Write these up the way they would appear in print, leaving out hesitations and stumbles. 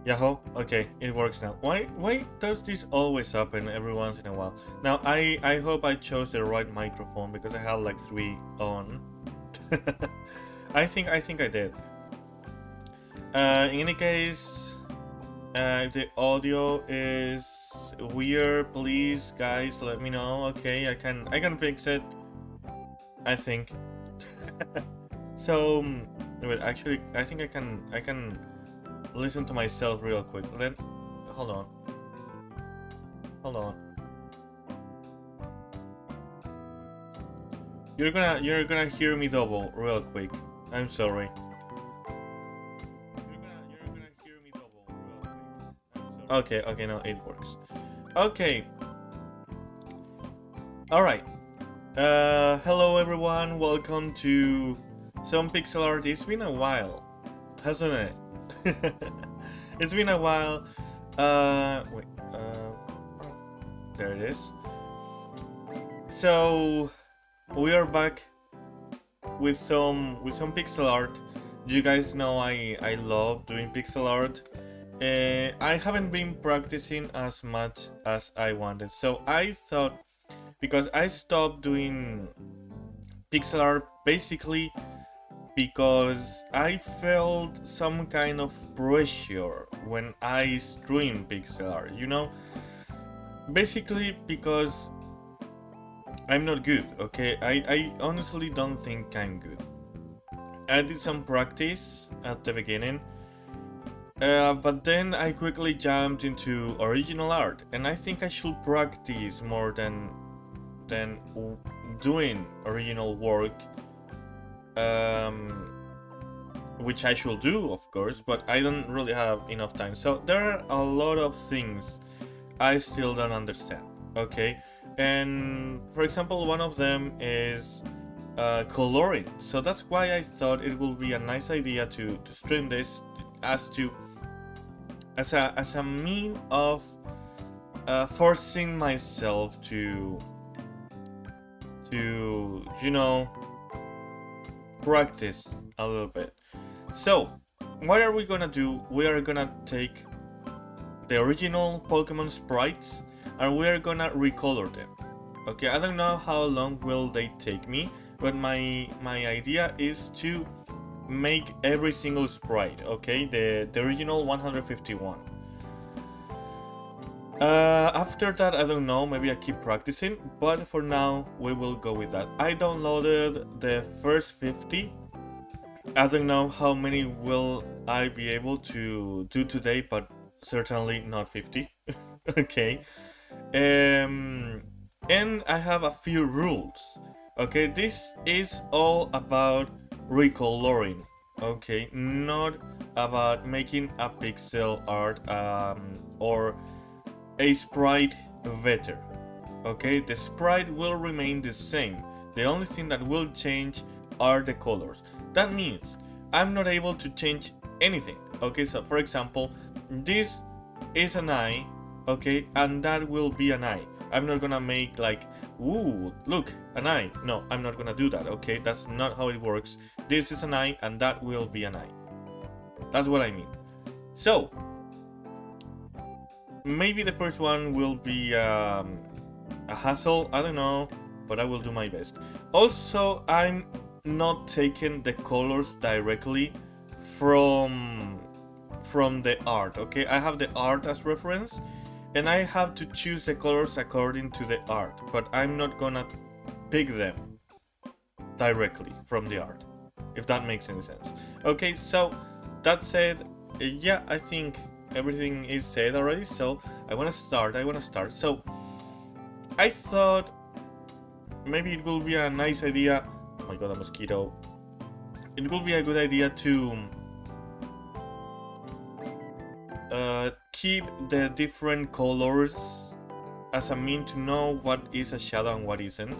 Yahoo? Okay, it works now. Why does this always happen every once in a while? Now I hope I chose the right microphone because I had like 3 on. I think I did. In any case, if the audio is weird, please guys let me know. Okay, I can fix it. I think. So wait, actually I think I can listen to myself real quick. Hold on. Hold on. You're gonna hear me double real quick. I'm sorry. You're gonna hear me double real quick. I'm sorry. Okay, no, it works. Okay. Alright. Hello everyone, welcome to some pixel art. It's been a while, hasn't it? It's been a while. Wait, there it is. So we are back with some pixel art. You guys know I love doing pixel art. I haven't been practicing as much as I wanted, so I thought, because I stopped doing pixel art basically because I felt some kind of pressure when I stream pixel art, you know? Basically because I'm not good, okay? I honestly don't think I'm good. I did some practice at the beginning, but then I quickly jumped into original art, and I think I should practice more than doing original work, which I should do, of course, but I don't really have enough time. So there are a lot of things I still don't understand, okay? And for example, one of them is coloring. So that's why I thought it would be a nice idea to stream this as a mean of forcing myself to you know, practice a little bit. So what are we gonna do? We are gonna take the original Pokemon sprites and we are gonna recolor them. Okay, I don't know how long will they take me, but my idea is to make every single sprite, okay, the original 151. After that, I don't know, maybe I keep practicing, but for now, we will go with that. I downloaded the first 50. I don't know how many will I be able to do today, but certainly not 50. Okay. And I have a few rules. Okay, this is all about recoloring. Okay, not about making a pixel art or a sprite better. Okay, the sprite will remain the same. The only thing that will change are the colors. That means I'm not able to change anything. Okay, so for example, this is an eye, okay, and that will be an eye. I'm not gonna make like, ooh, look, an eye. No, I'm not gonna do that, okay? That's not how it works. This is an eye and that will be an eye. That's what I mean. So maybe the first one will be a hassle, I don't know, but I will do my best. Also, I'm not taking the colors directly from the art, okay? I have the art as reference and I have to choose the colors according to the art, but I'm not gonna pick them directly from the art, if that makes any sense. Okay, so that said, yeah, I think everything is said already, so I wanna start. So I thought maybe it will be a nice idea. Oh my god, a mosquito. It will be a good idea to keep the different colors as a mean to know what is a shadow and what isn't.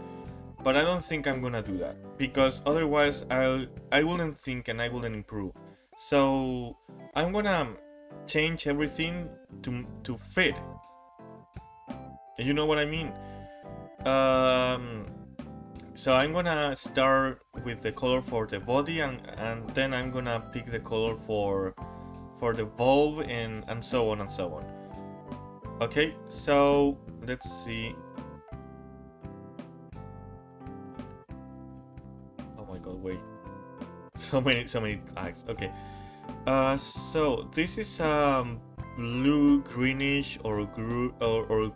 But I don't think I'm gonna do that, because otherwise I wouldn't think and I wouldn't improve. So I'm gonna change everything to fit. You know what I mean? So I'm gonna start with the color for the body, and then I'm gonna pick the color for for the Volve and so on and so on. Okay, so let's see. Oh my god, wait. So many tags. Okay. So this is blue greenish or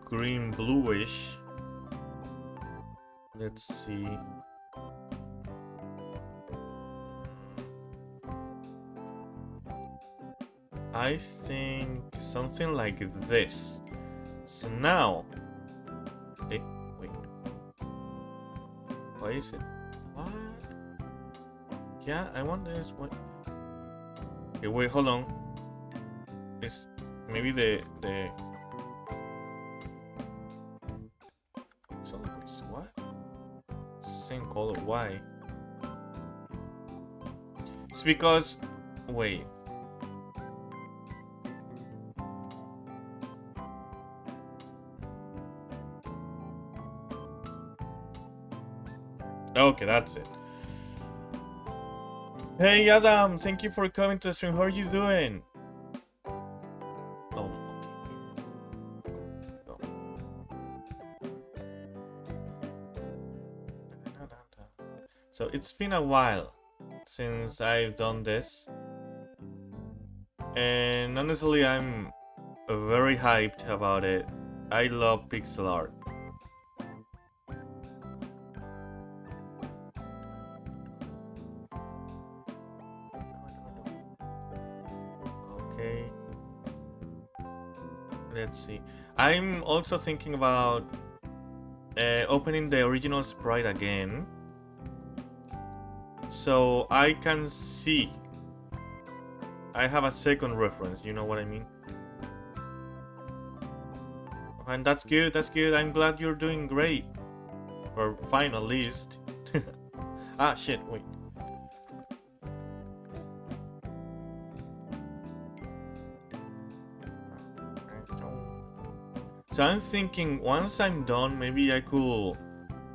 green bluish. Let's see. I think something like this. So now, hey, wait. Why is it? What? Yeah, I want this. What? Okay, wait, hold on. It's maybe the. So it's what? It's the same color. Why? It's because. Wait. Okay, that's it. Hey Adam, thank you for coming to the stream. How are you doing? Oh, okay. Oh. So it's been a while since I've done this. And honestly, I'm very hyped about it. I love pixel art. Let's see. I'm also thinking about opening the original sprite again, so I can see. I have a second reference. You know what I mean? And that's good. That's good. I'm glad you're doing great, or fine at least. Ah, shit. Wait. So I'm thinking once I'm done, maybe I could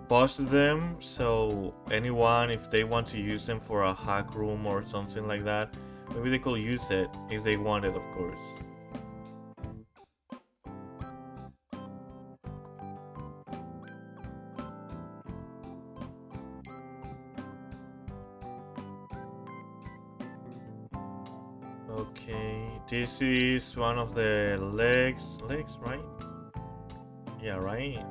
post them so anyone, if they want to use them for a hack room or something like that, maybe they could use it if they want it, of course. Okay, this is one of the legs, right? Yeah, right.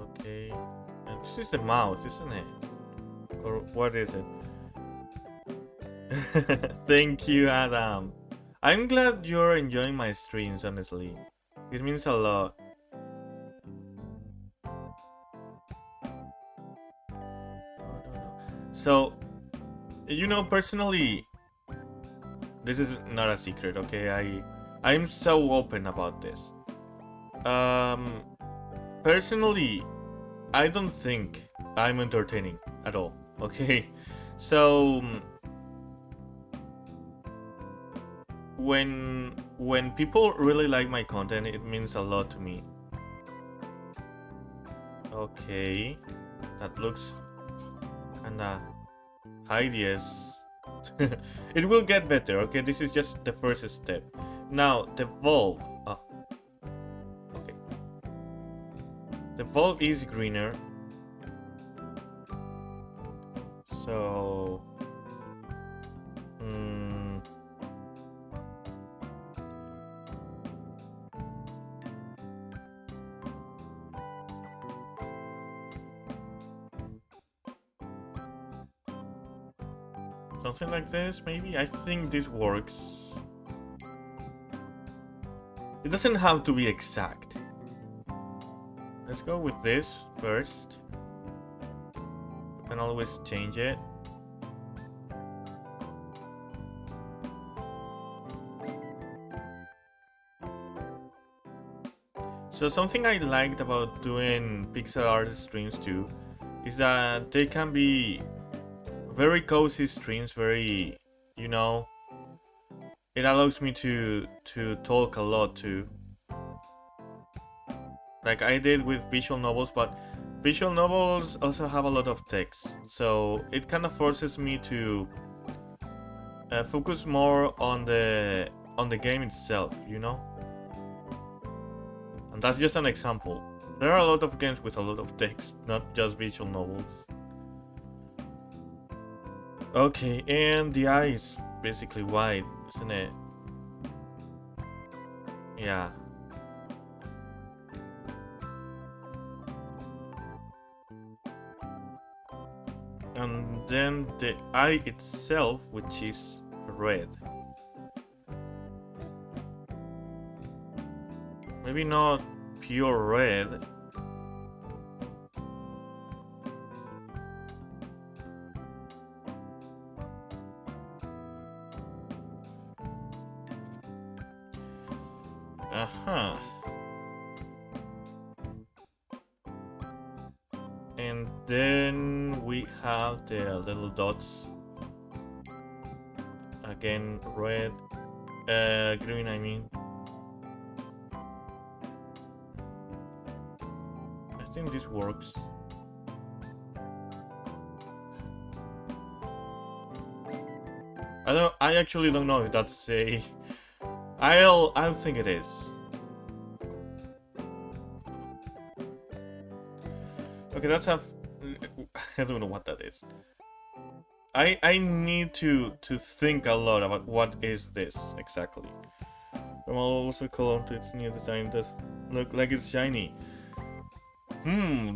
Okay. And this is the mouth, isn't it? Or what is it? Thank you, Adam. I'm glad you're enjoying my streams, honestly. It means a lot. So, you know, personally, this is not a secret, okay? I'm so open about this. Personally, I don't think I'm entertaining at all, okay? So when people really like my content, it means a lot to me. Okay, that looks kinda hideous. It will get better, okay? This is just the first step. Now, the Volve. Oh. Okay. The Volve is greener. So... something like this, maybe? I think this works. It doesn't have to be exact. Let's go with this first. You can always change it. So something I liked about doing pixel art streams too is that they can be very cozy streams, very, you know, it allows me to talk a lot too. Like I did with visual novels, but Visual novels also have a lot of text, so it kind of forces me to focus more on the game itself, you know? And that's just an example. There are a lot of games with a lot of text, not just visual novels. Okay, and the eye is basically white, isn't it? Yeah. And then the eye itself, which is red. Maybe not pure red. Uh-huh. And then we have the little dots. Again, red, green, I mean. I think this works. I actually don't know if that's a... I'll think it is. Okay, that's I don't know what that is. I need to think a lot about what is this exactly. I'm also color to its new design does look like it's shiny.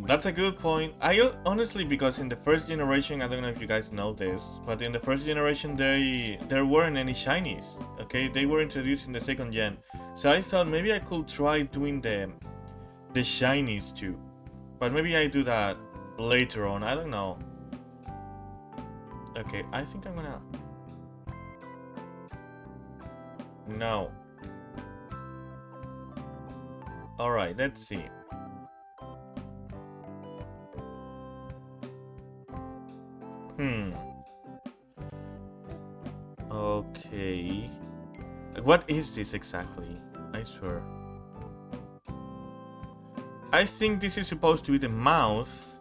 That's a good point. I honestly, because in the first generation, I don't know if you guys know this, but in the first generation there weren't any shinies. Okay, they were introduced in the second gen. So I thought maybe I could try doing the shinies too. But maybe I do that later on, I don't know. Okay, I think I'm gonna... No. Alright, let's see. Okay. What is this exactly? I swear. I think this is supposed to be the mouth.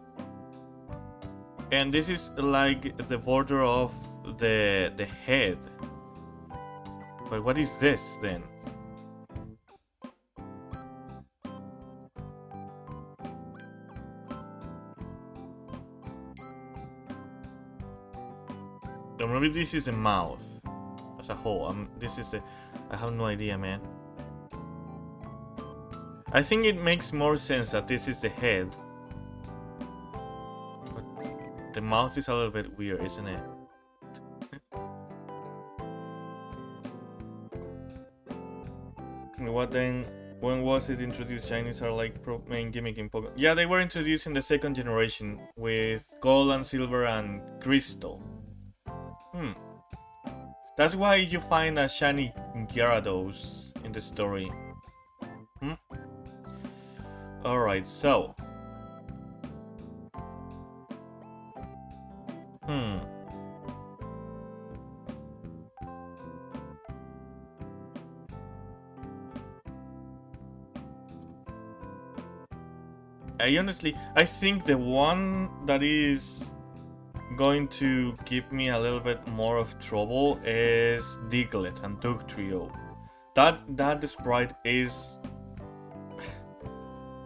And this is like the border of the head. But what is this then? Or maybe this is a mouth as a whole. This is I have no idea, man. I think it makes more sense that this is the head. But the mouth is a little bit weird, isn't it? What then? When was it introduced? Shinies are like main gimmick in Pokemon. Yeah, they were introduced in the second generation with gold and silver and crystal. That's why you find a shiny Gyarados in the story. Alright, so. I think the one that is going to give me a little bit more of trouble is Diglett and Dugtrio. That sprite is...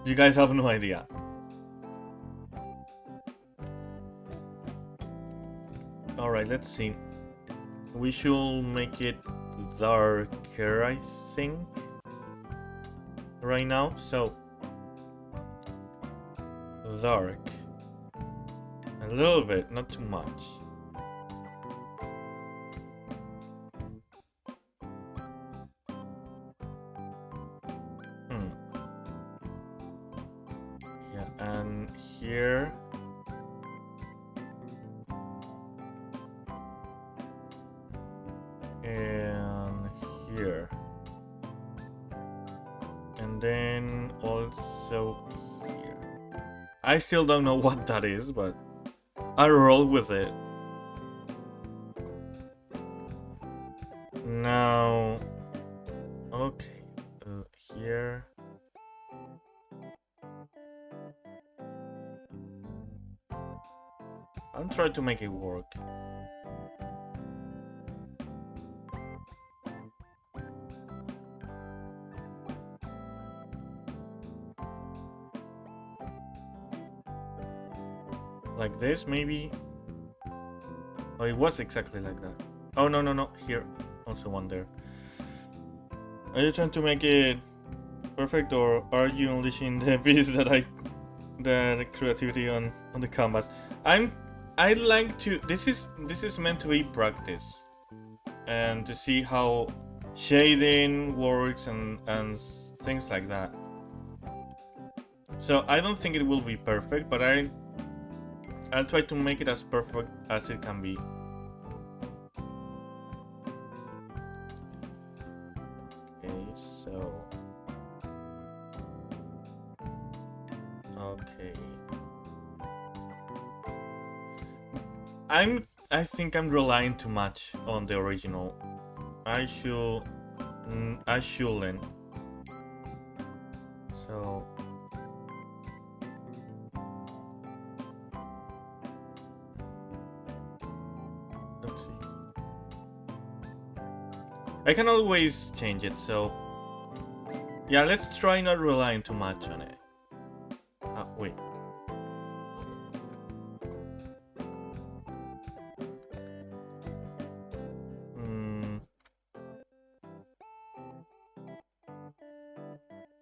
You guys have no idea. Alright, let's see. We should make it darker, I think. Right now, so... Dark. A little bit, not too much. Yeah, and here. And here. And then also here. I still don't know what that is, but I'll roll with it. Now, okay, here. I'll try to make it work. Like this, maybe? Oh, it was exactly like that. Oh, no, no, no. Here. Also one there. Are you trying to make it perfect, or are you unleashing the beast the creativity on the canvas? I'd like to. This is meant to be practice, and to see how shading works and things like that. So I don't think it will be perfect, but I'll try to make it as perfect as it can be. Okay, so okay. I think I'm relying too much on the original. I shouldn't. So let's see. I can always change it, so yeah, let's try not relying too much on it. Oh, wait.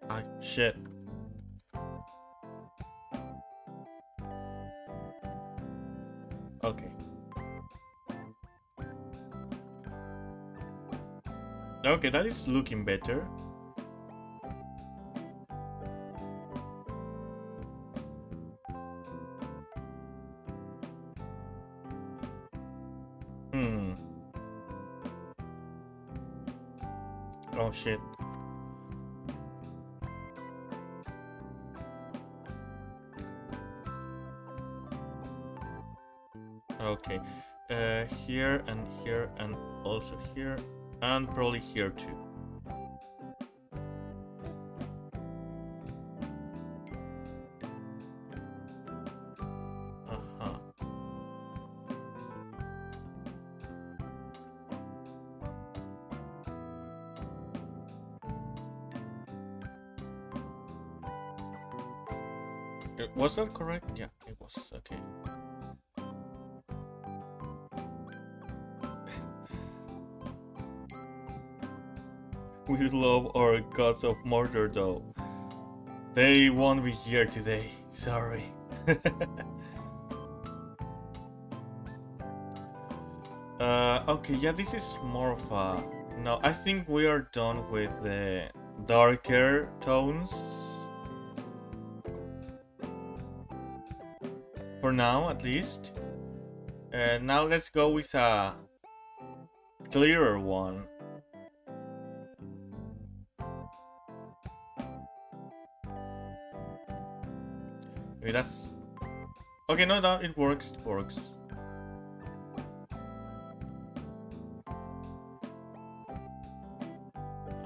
Ah, shit. Okay. Okay, that is looking better. Oh shit. Okay. Here and also here and probably here too. Was that correct? Yeah, it was. Okay. We love our gods of murder, though. They won't be here today. Sorry. Okay, yeah, this is more of a... No, I think we are done with the darker tones. For now, at least. Now let's go with a clearer one. Maybe that's... Okay, no, it works, it works.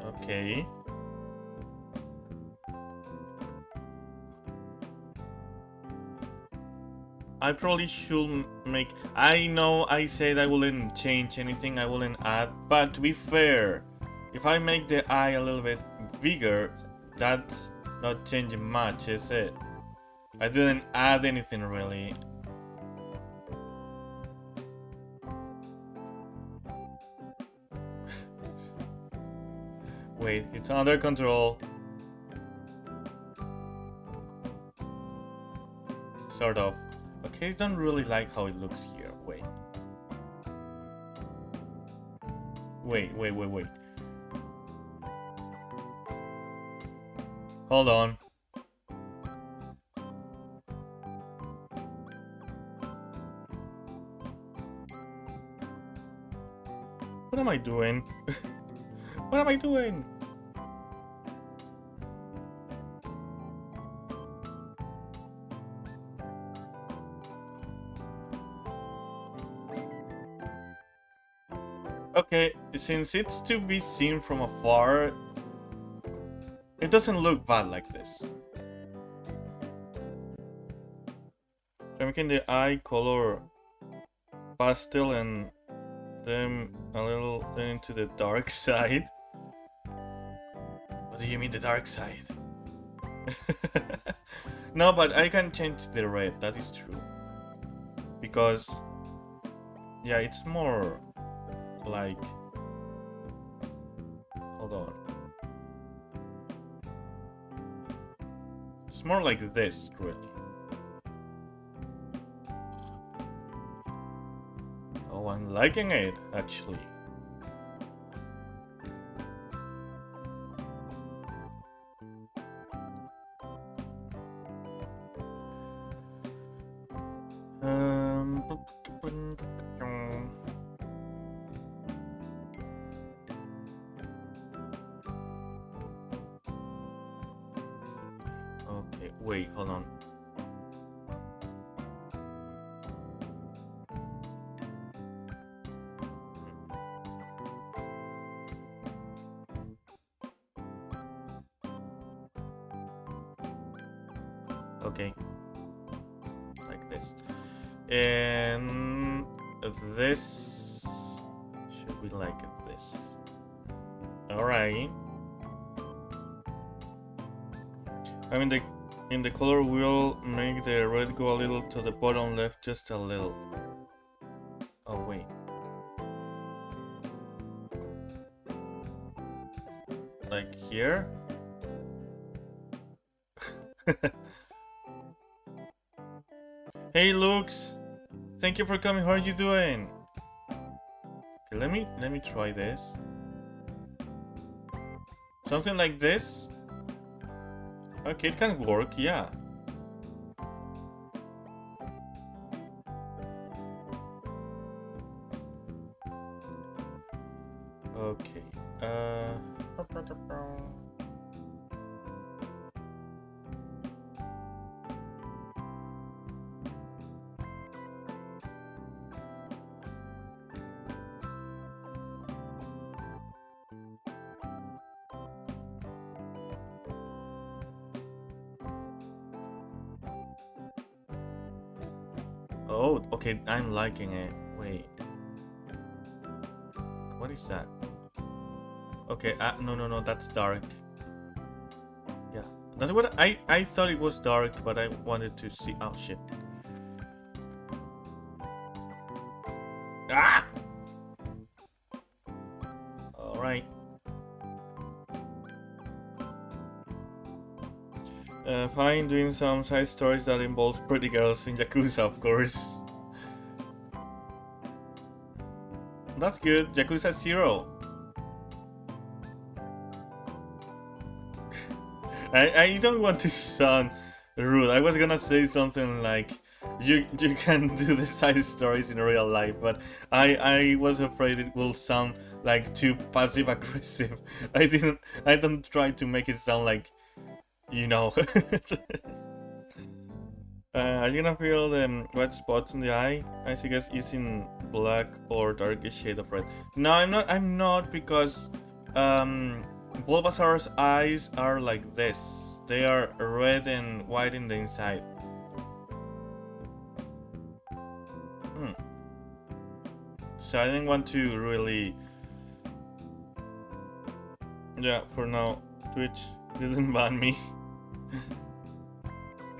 Okay. I probably should make... I know I said I wouldn't change anything, I wouldn't add, but to be fair, if I make the eye a little bit bigger, that's not changing much, is it? I didn't add anything really. Wait, it's under control. Sort of. Okay, I don't really like how it looks here. Wait. Wait. Hold on. What am I doing? What am I doing? Okay, since it's to be seen from afar, it doesn't look bad like this. So I'm making the eye color pastel and then a little into the dark side. What do you mean the dark side? No, but I can change the red, that is true. Because, yeah, it's more like... Hold on. It's more like this, really. Oh, I'm liking it, actually. Okay, wait, hold on. Okay, like this. And this should be like this. All right. I mean, in the color wheel, make the red go a little to the bottom left, just a little. Oh wait. Like here. Hey Lux, thank you for coming. How are you doing? Okay, let me try this. Something like this. Okay, it can work, yeah. Okay. Oh, okay, I'm liking it. Wait. What is that? Okay, no, that's dark. Yeah, that's what I thought it was dark, but I wanted to see. Oh shit. Ah! Alright. Fine, doing some side stories that involves pretty girls in Yakuza, of course. That's good. Yakuza 0. I don't want to sound rude. I was gonna say something like you can do the side stories in real life, but I was afraid it will sound like too passive aggressive. I don't try to make it sound like, you know. Are you gonna feel the red spots in the eye? I suggest using black or darker shade of red. No, I'm not because Bulbasaur's eyes are like this. They are red and white in the inside. So I didn't want to really... Yeah, for now, Twitch didn't ban me.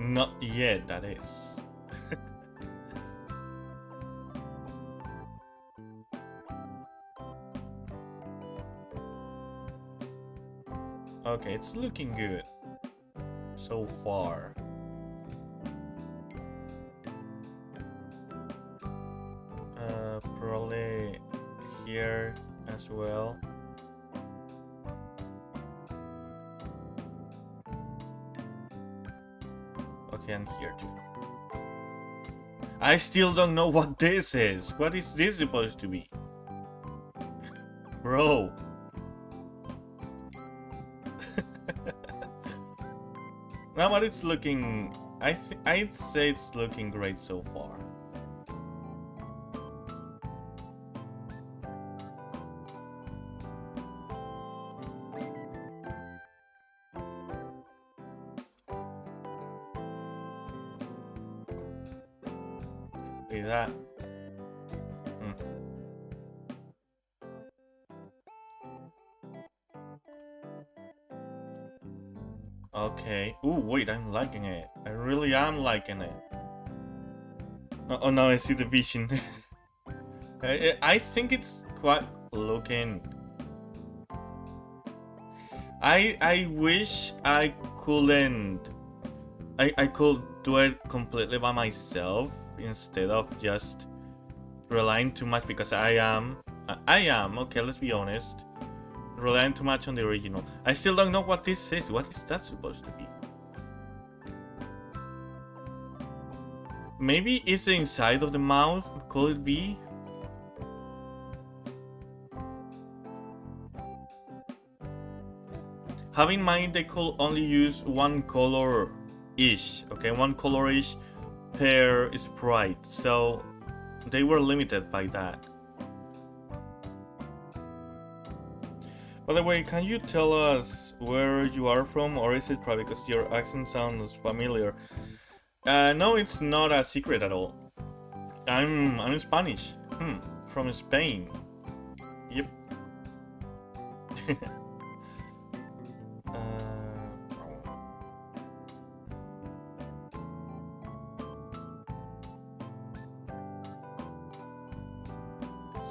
Not yet, that is. Okay, it's looking good so far. Probably here as well. Okay, and here too. I still don't know what this is. What is this supposed to be? Bro. Now, but it's looking... I'd say it's looking great so far. Look at that. Okay. Ooh, wait, I'm liking it. I really am liking it. Oh no, I see the vision. I think it's quite looking. I wish I couldn't. I could do it completely by myself instead of just relying too much, because I am, okay, let's be honest, relying too much on the original. I still don't know what this is. What is that supposed to be? Maybe it's the inside of the mouth, could it be? Have in mind they could only use one color-ish, okay, one color-ish per sprite, so they were limited by that. By the way, can you tell us where you are from, or is it probably because your accent sounds familiar? No, it's not a secret at all. I'm Spanish. From Spain. Yep.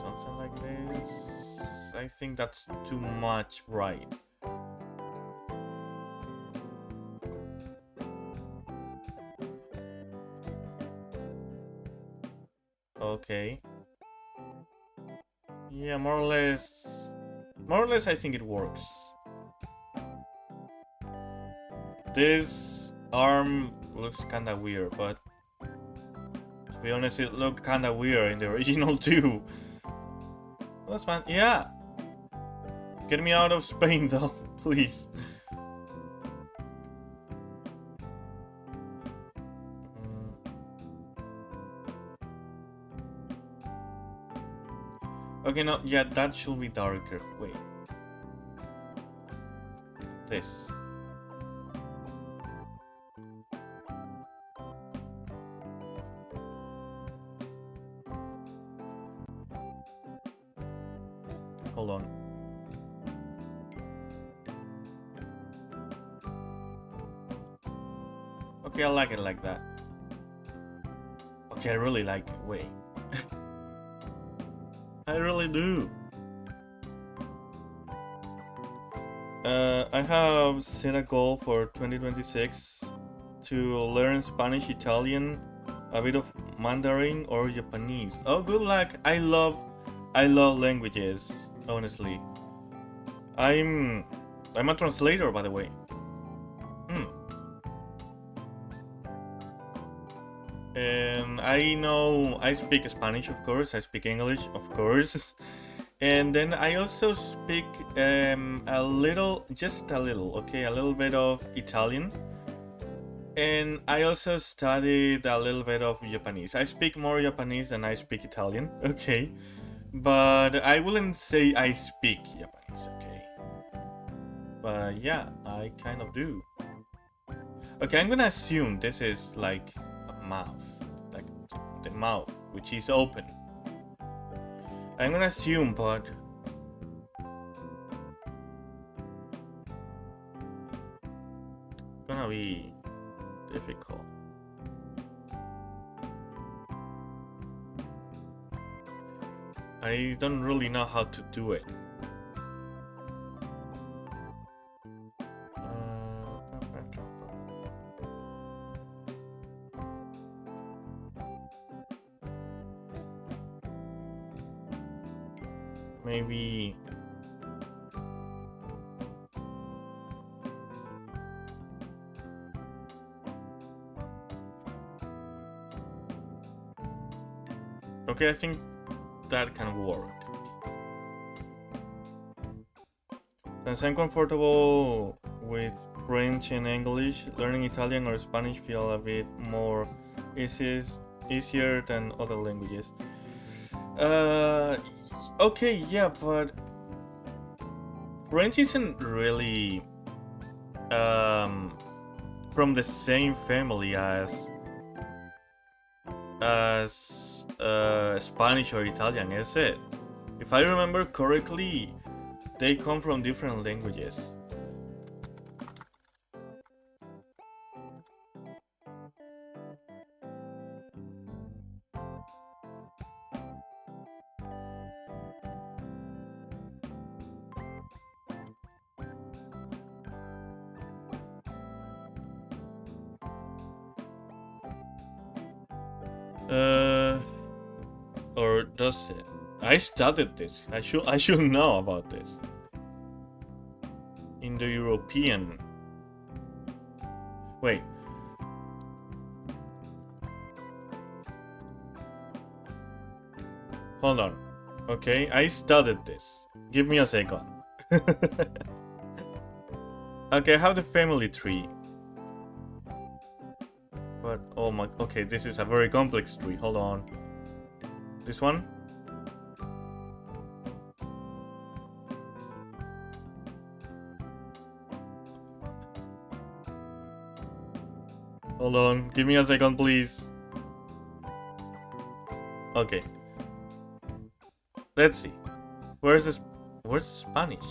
Something like this. I think that's too much, right? Okay. Yeah, more or less I think it works. This arm looks kinda weird, but to be honest, it looked kinda weird in the original too. That's fine. Yeah. Get me out of Spain though, please. Okay, no, yeah, that should be darker. Wait. This. Hold on. Okay, I like it like that. Okay, I really like it. Wait. I really do. I have set a goal for 2026 to learn Spanish, Italian, a bit of Mandarin or Japanese. Oh, good luck. I love languages, honestly. I'm a translator, by the way. And I speak Spanish, of course. I speak English, of course. And then I also speak a little, just a little, okay, a little bit of Italian. And I also studied a little bit of Japanese. I speak more Japanese than I speak Italian, okay. But I wouldn't say I speak Japanese, okay. But yeah, I kind of do. Okay, I'm gonna assume this is like a mouth, like the mouth, which is open. I'm gonna assume, but it's gonna be difficult. I don't really know how to do it. Maybe okay, I think that can work. Since I'm comfortable with French and English, learning Italian or Spanish feel a bit more easier than other languages. Okay, yeah, but French isn't really from the same family as Spanish or Italian, is it? If I remember correctly, they come from different languages. Or does it? I studied this. I should know about this. Indo-European. Wait. Hold on. Okay, I studied this. Give me a second. Okay, I have the family tree. But, oh my, okay, this is a very complex tree. Hold on. This one? Hold on, give me a second, please. Okay. Let's see. Where's the Spanish?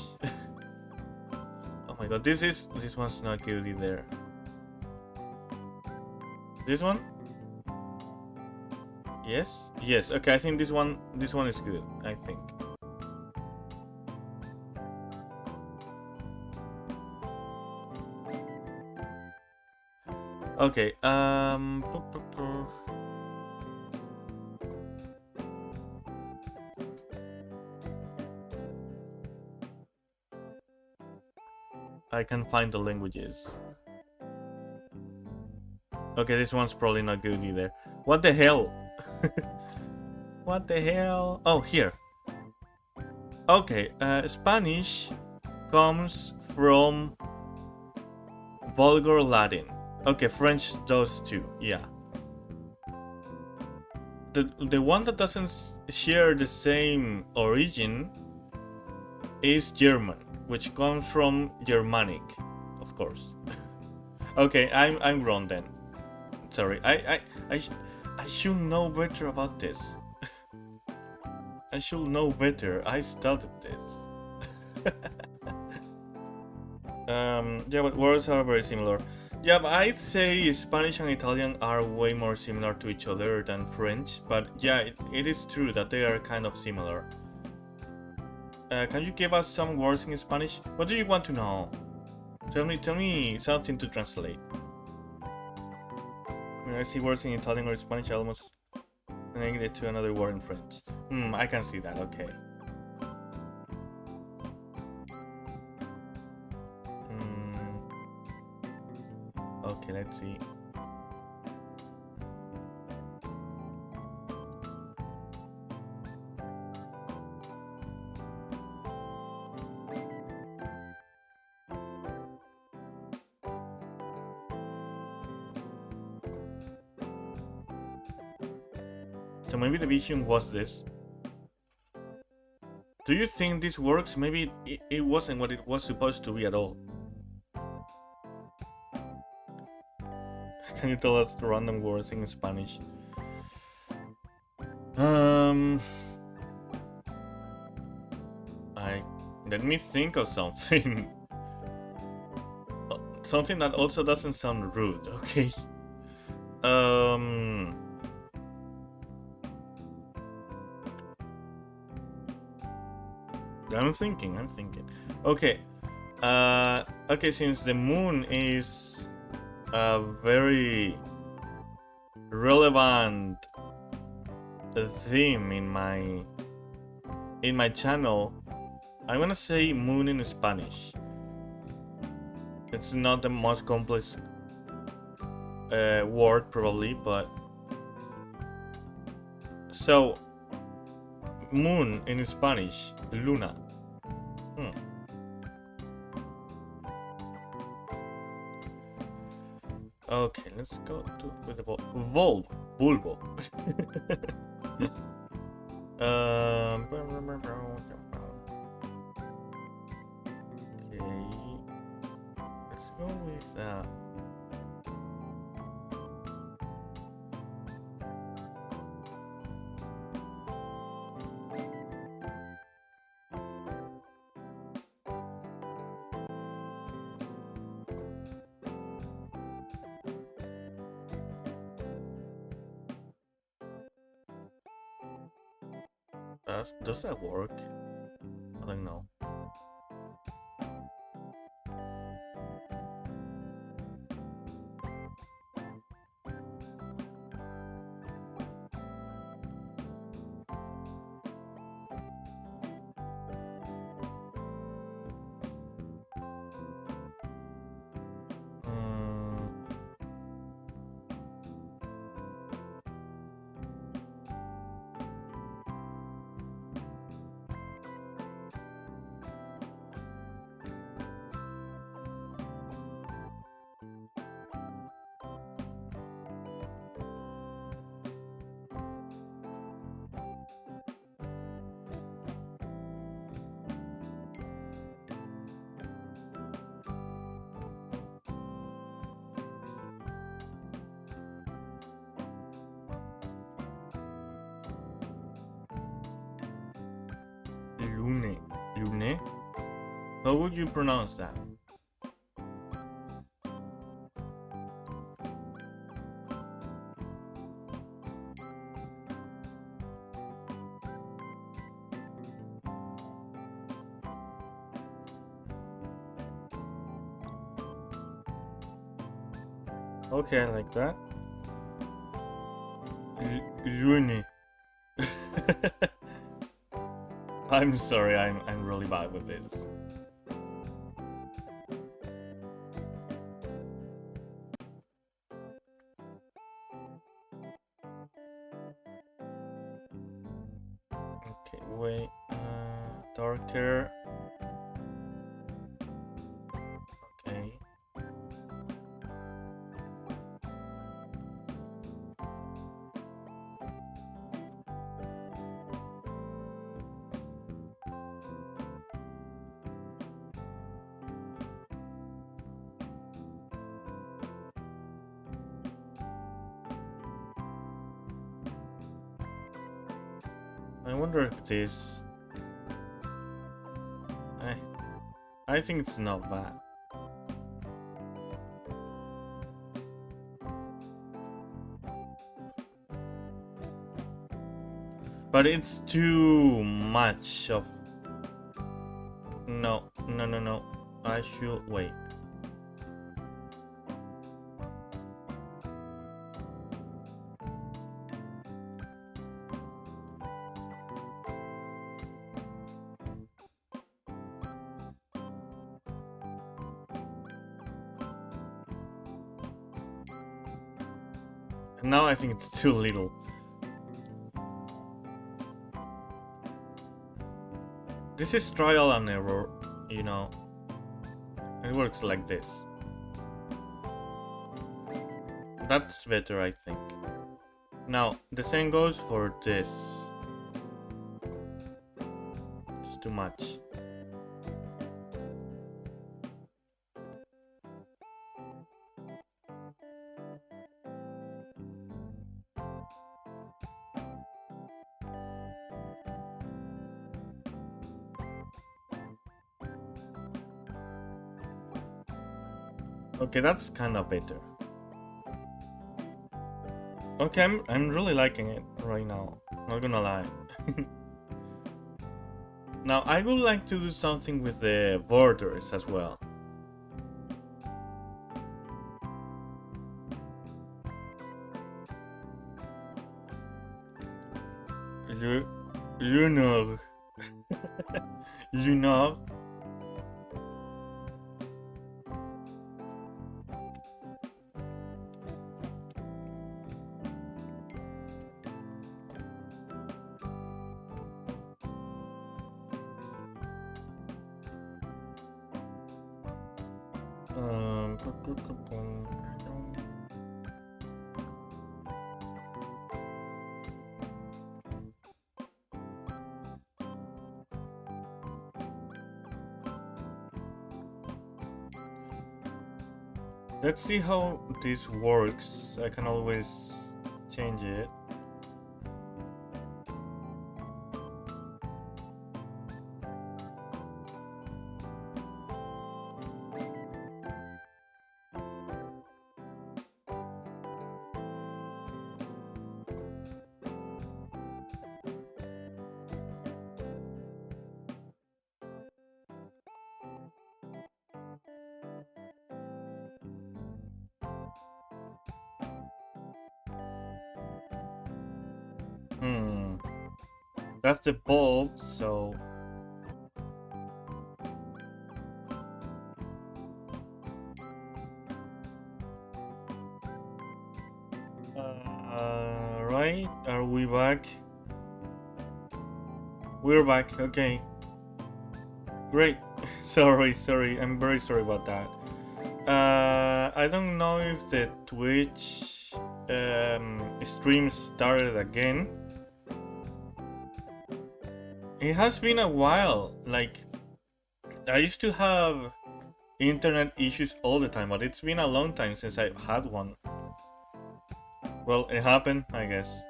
Oh my god, this one's not good either. This one? Yes? Yes, okay, I think this one is good, I think. Okay, I can find the languages. Okay, this one's probably not good either. What the hell? What the hell? Oh, here. Okay, Spanish comes from Vulgar Latin. Okay, French does too, yeah. The one that doesn't share the same origin is German, which comes from Germanic, of course. Okay, I'm wrong then. Sorry, I should know better about this. I should know better. I studied this. Yeah, but words are very similar. Yeah, but I'd say Spanish and Italian are way more similar to each other than French. But yeah, it is true that they are kind of similar. Can you give us some words in Spanish? What do you want to know? Tell me something to translate. When I see words in Italian or Spanish, I almost connect it to another word in French. I can see that, okay. Okay, let's see. So maybe the vision was this. Do you think this works? Maybe it wasn't what it was supposed to be at all. Can you tell us the random words in Spanish? Let me think of something. Something that also doesn't sound rude, okay? I'm thinking. Okay. Okay, since the moon is a very relevant theme in my channel, I'm gonna say moon in Spanish. It's not the most complex word probably, but so moon in Spanish, luna. Okay, let's go with the bulbo. Okay, let's go with does that work? I don't know. Lune. Lune? How would you pronounce that? Okay, I like that. Lune. I'm sorry, I'm really bad with this. Okay, wait, darker. Okay. I wonder if this... I think it's not bad. But it's too much of... No. I should wait. Now I think it's too little. This is trial and error, you know. It works like this. That's better, I think. Now, the same goes for this. It's too much. Okay, that's kind of better. Okay, I'm really liking it right now. Not gonna lie. Now, I would like to do something with the borders as well. Lunar. Lunar. Let's see how this works. I can always change it. That's the bulb, so... right? Are we back? We're back, okay. Great. sorry, I'm very sorry about that. I don't know if the Twitch stream started again. It has been a while. Like, I used to have internet issues all the time, but it's been a long time since I've had one. Well, it happened, I guess.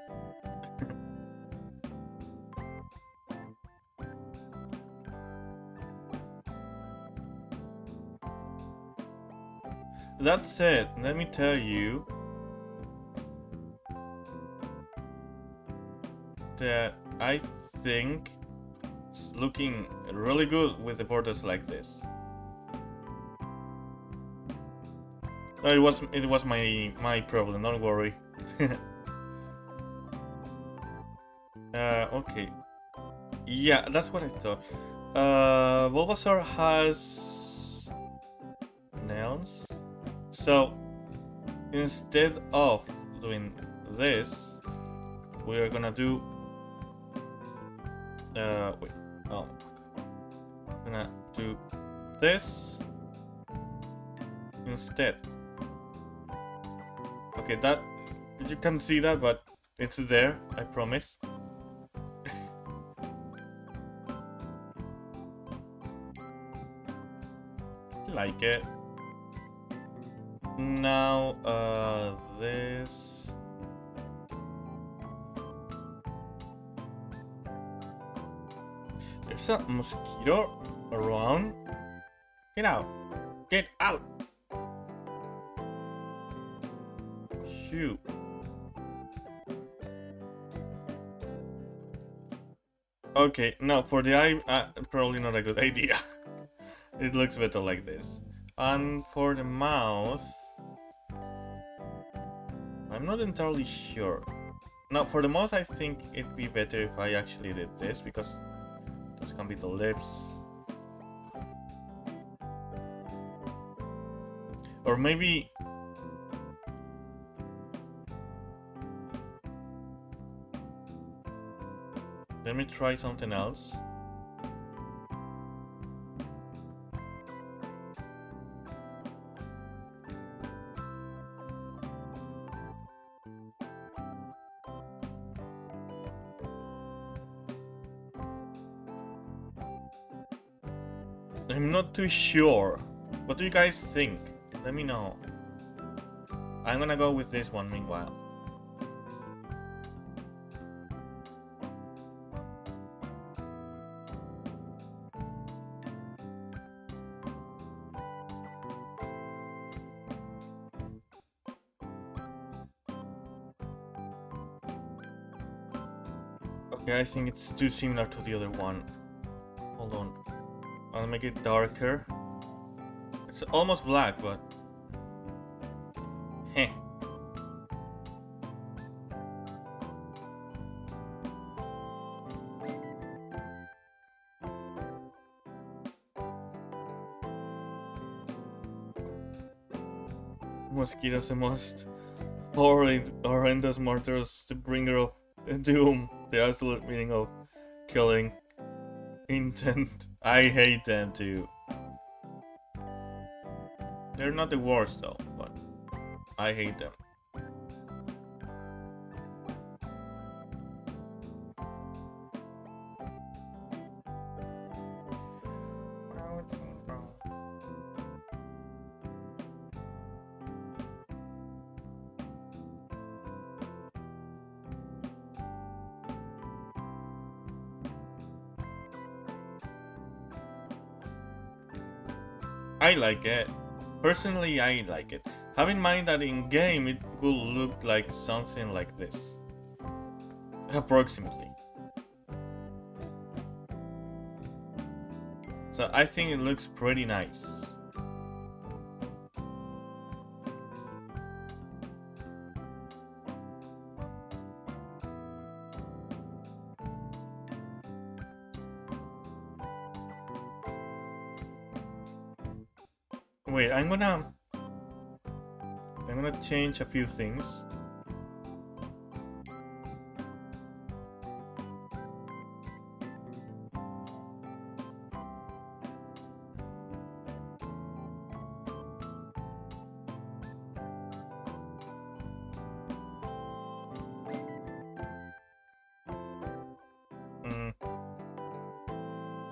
That said, let me tell you that I think it's looking really good with the borders like this. No, it was my problem, don't worry. Okay. Yeah, that's what I thought. Bulbasaur has nails. So instead of doing this, we are gonna do wait, oh, I'm gonna do this instead. Okay, that you can't see that, but it's there, I promise. Like it. Now, this. There's a mosquito around. Get out! Get out! Shoot. Okay, now for the eye, probably not a good idea. It looks better like this. And for the mouth, I'm not entirely sure. Now for the mouth, I think it'd be better if I actually did this, because those can be the lips. Or maybe... let me try something else. I'm not too sure. What do you guys think? Let me know. I'm gonna go with this one meanwhile. Okay, I think it's too similar to the other one. Hold on. I'll make it darker. It's almost black, but... heh. Mosquitoes, the most horrendous mortals, the bringer of doom, the absolute meaning of killing. Intent. I hate them too. They're not the worst though, but I hate them. I like it. Personally, I like it. Have in mind that in game it will look like something like this. Approximately. So I think it looks pretty nice. Wait, I'm gonna change a few things.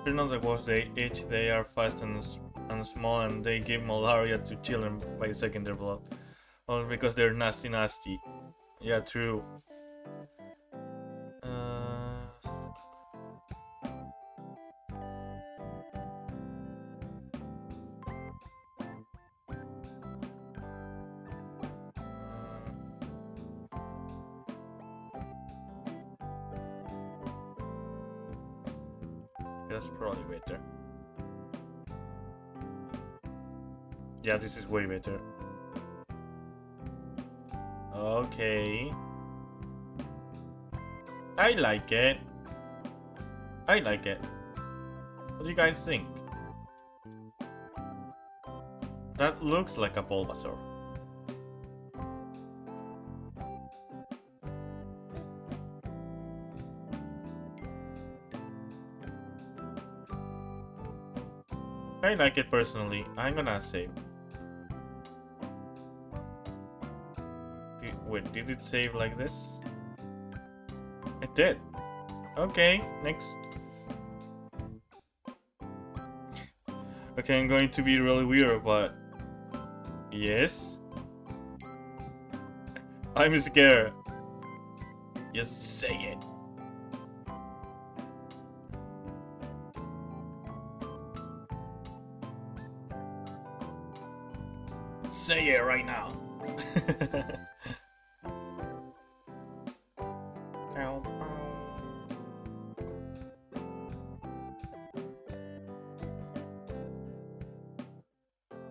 They're not the worst, they are fast and small, and they give malaria to children by sucking their blood. All because they're nasty. Yeah, true. That's probably better. Yeah, this is way better. Okay. I like it. I like it. What do you guys think? That looks like a Bulbasaur. I like it personally. I'm gonna save. Wait, did it save like this? It did. Okay, next. Okay, I'm going to be really weird, but yes. I'm scared. Just say it. Say it right now.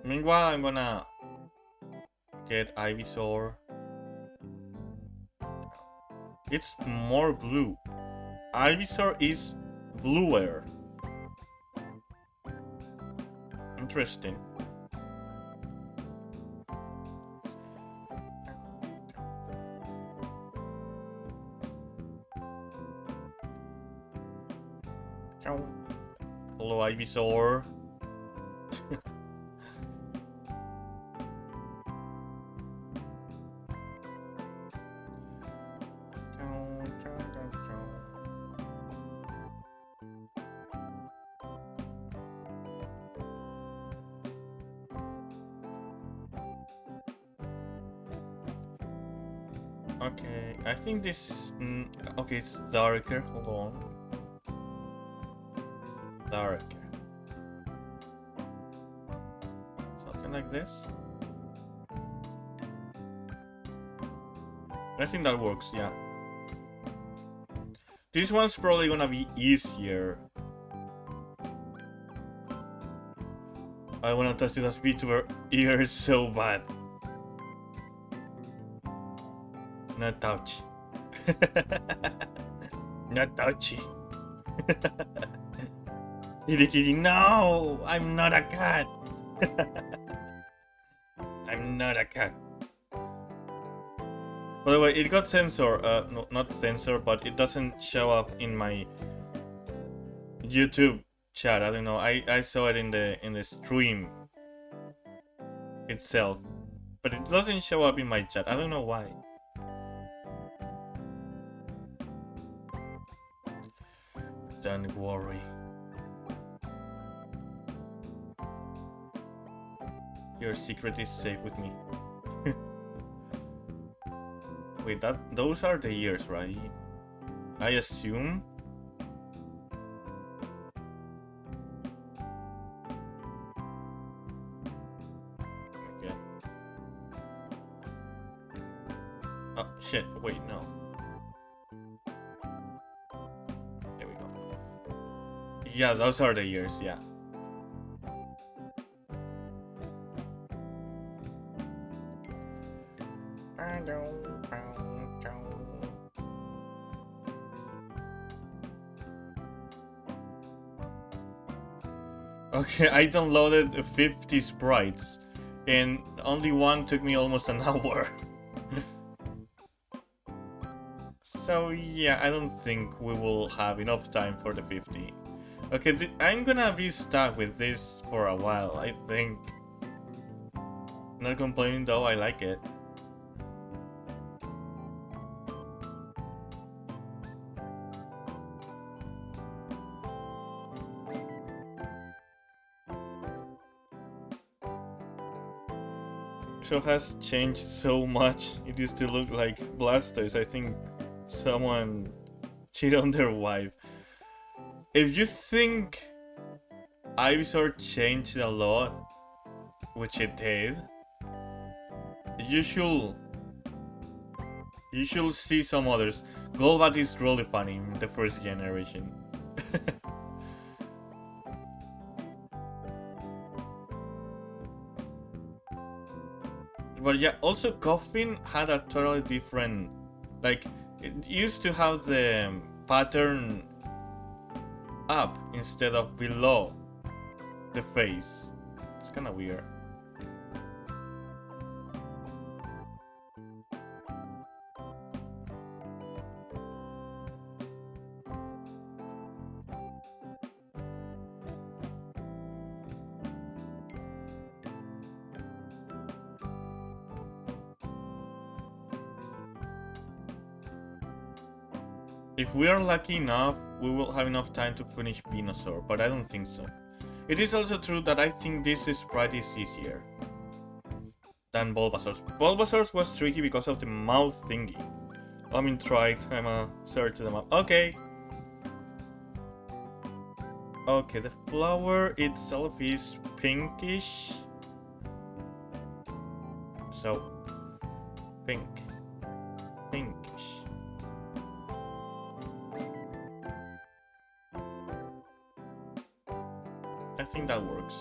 Meanwhile, I'm gonna get Ivysaur. It's more blue. Ivysaur is bluer. Interesting. Hello, Ivysaur. Okay, I think this... okay, it's darker. Hold on. Darker. Something like this. I think that works, yeah. This one's probably gonna be easier. I wanna touch this Vtuber ear so bad. Not touch. Not touchy. Kitty kitty, no! I'm not a cat! I'm not a cat. By the way, it got censor, no, not censor, but it doesn't show up in my YouTube chat. I don't know. I saw it in the stream itself, but it doesn't show up in my chat. I don't know why. Don't worry. Your secret is safe with me. Wait, those are the years, right? I assume. Okay. Oh shit! Wait, no. There we go. Yeah, those are the years. Yeah. Okay, I downloaded 50 sprites, and only one took me almost an hour. So yeah, I don't think we will have enough time for the 50. Okay, I'm gonna be stuck with this for a while, I think. Not complaining though, I like it. Show has changed so much. It used to look like Blastoise. I think someone cheated on their wife. If you think Ivysaur changed a lot, which it did, you should see some others. Golbat is really funny in the first generation. But yeah, also Coffin had a totally different, like, it used to have the pattern up instead of below the face. It's kind of weird. If we are lucky enough, we will have enough time to finish Venusaur, but I don't think so. It is also true that I think this sprite is easier than Bulbasaur's. Bulbasaur's was tricky because of the mouth thingy. I mean, try it. I'm a search them up. Okay. Okay, the flower itself is pinkish. So, pink. Pinkish. I think that works.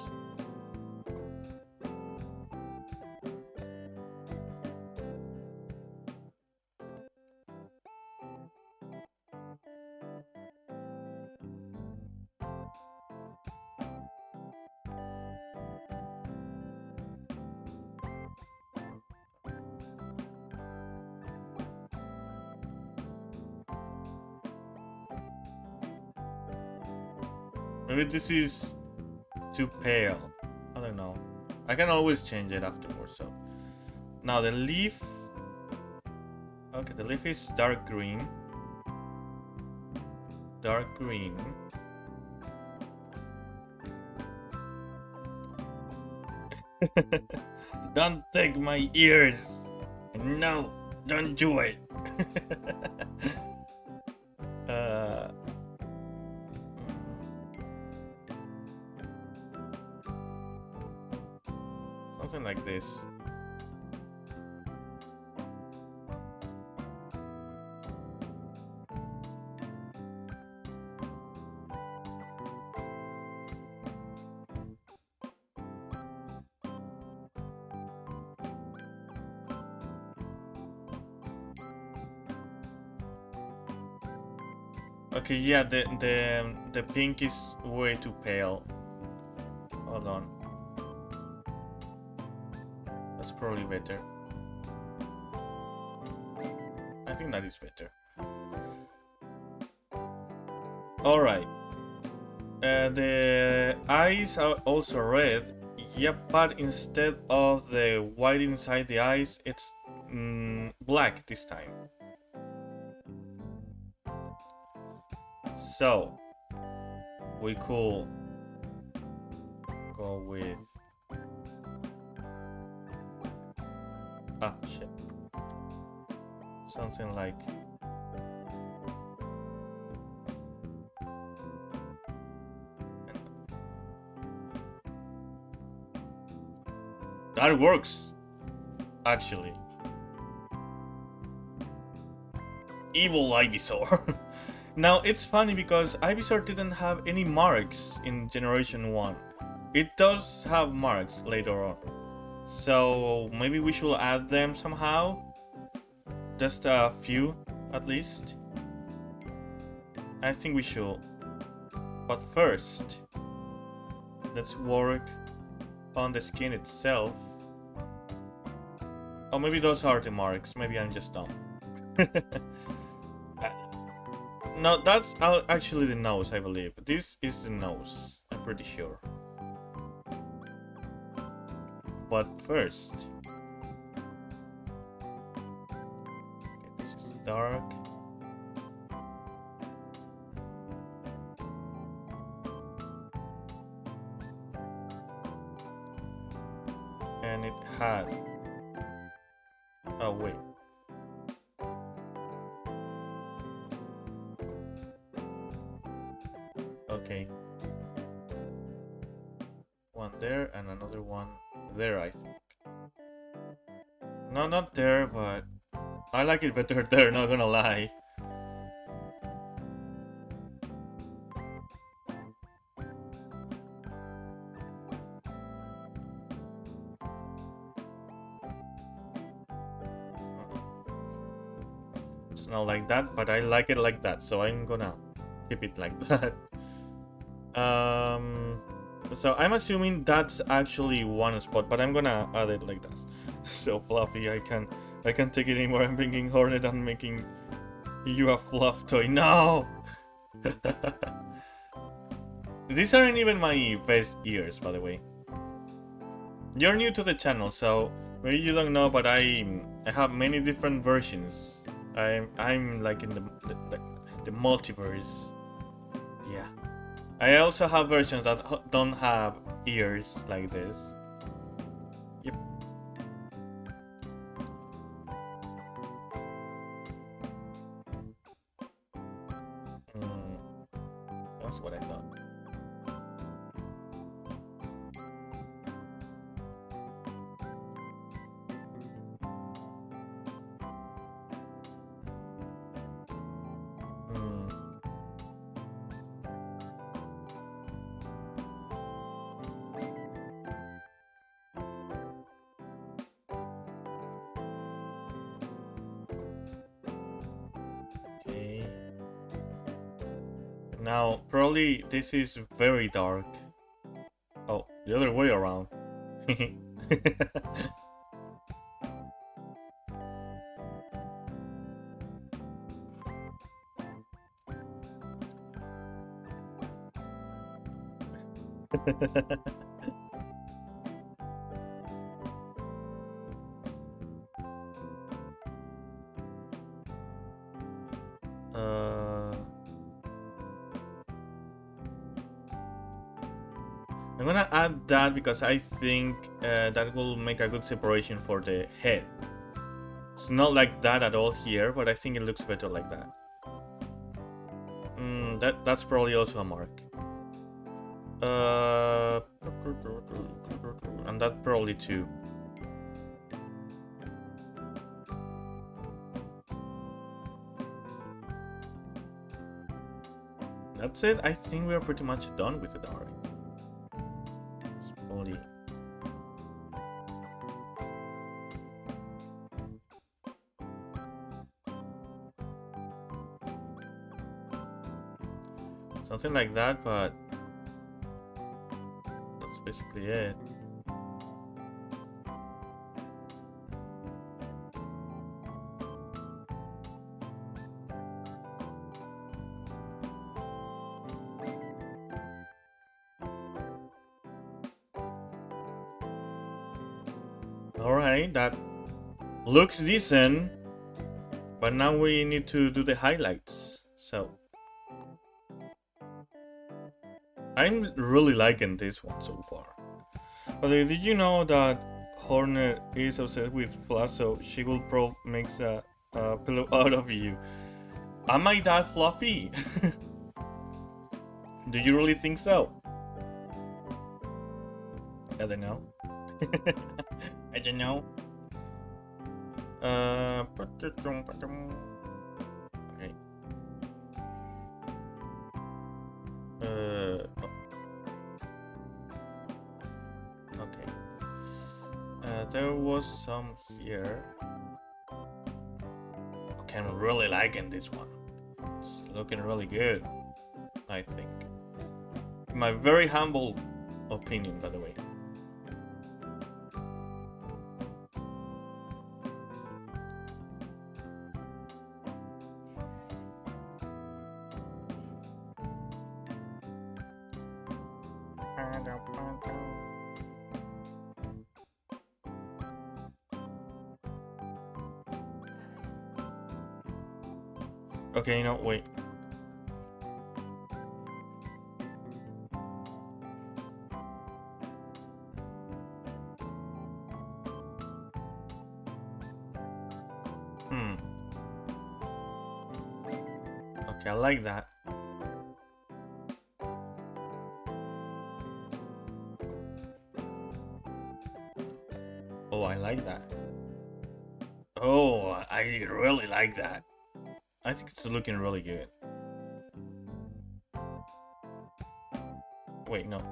Maybe this is too pale. I don't know. I can always change it afterwards. So now the leaf. Okay, the leaf is dark green. Dark green. Don't take my ears. No, don't do it. Something like this. Okay, yeah, the pink is way too pale. Hold on. That's probably better. I think that is better. Alright. The eyes are also red. Yep, but instead of the white inside the eyes, it's black this time. So, we could go with... Ah, shit. Something like... That works, actually. Evil Ivysaur. Now, it's funny because Ivysaur didn't have any marks in Generation 1. It does have marks later on. So, maybe we should add them somehow. Just a few, at least. I think we should. But first, let's work on the skin itself. Oh, maybe those are the marks. Maybe I'm just dumb. No, that's actually the nose, I believe. This is the nose, I'm pretty sure. But first... Okay, this is dark. And it had... Oh, wait. Okay. One there and another one there, I think. No, not there, but I like it better there, not gonna lie. It's not like that, but I like it like that, so I'm gonna keep it like that. So I'm assuming that's actually one spot, but I'm gonna add it like that. So fluffy, I can take it anymore. I'm bringing Hornet and making you a fluff toy. No! These aren't even my best ears, by the way. You're new to the channel, so maybe you don't know, but I have many different versions. I'm like in the multiverse. Yeah. I also have versions that don't have ears like this. Yep. That's what I thought. Now, probably this is very dark. Oh, the other way around. I'm gonna add that because I think that will make a good separation for the head. It's not like that at all here, but I think it looks better like that. That's probably also a mark. And that probably too. That's it. I think we're pretty much done with the dark. Only something like that, but that's basically it. Alright, that looks decent, but now we need to do the highlights. So I'm really liking this one so far. But did you know that Hornet is obsessed with fluff, so she will make a pillow out of you? Am I that fluffy? Do you really think so? I don't know. I don't know. Okay. Okay. There was some here. Okay, I'm really liking this one. It's looking really good, I think. My very humble opinion, by the way. Okay, no, wait. Okay, I like that. Oh, I like that. Oh, I really like that. I think it's looking really good. Wait, no.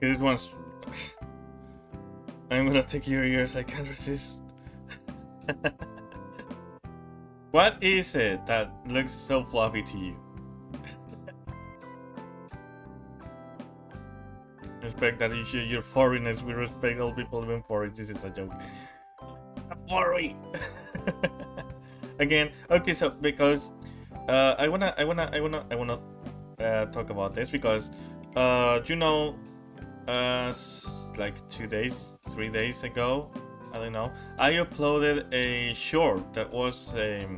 This one's... I'm gonna take your ears, I can't resist. What is it that looks so fluffy to you? Respect that you share your foreignness. We respect all people even foreign. This is a joke. A furry! Again, okay, so because I wanna talk about this because you know, like 3 days ago, I don't know, I uploaded a short that was a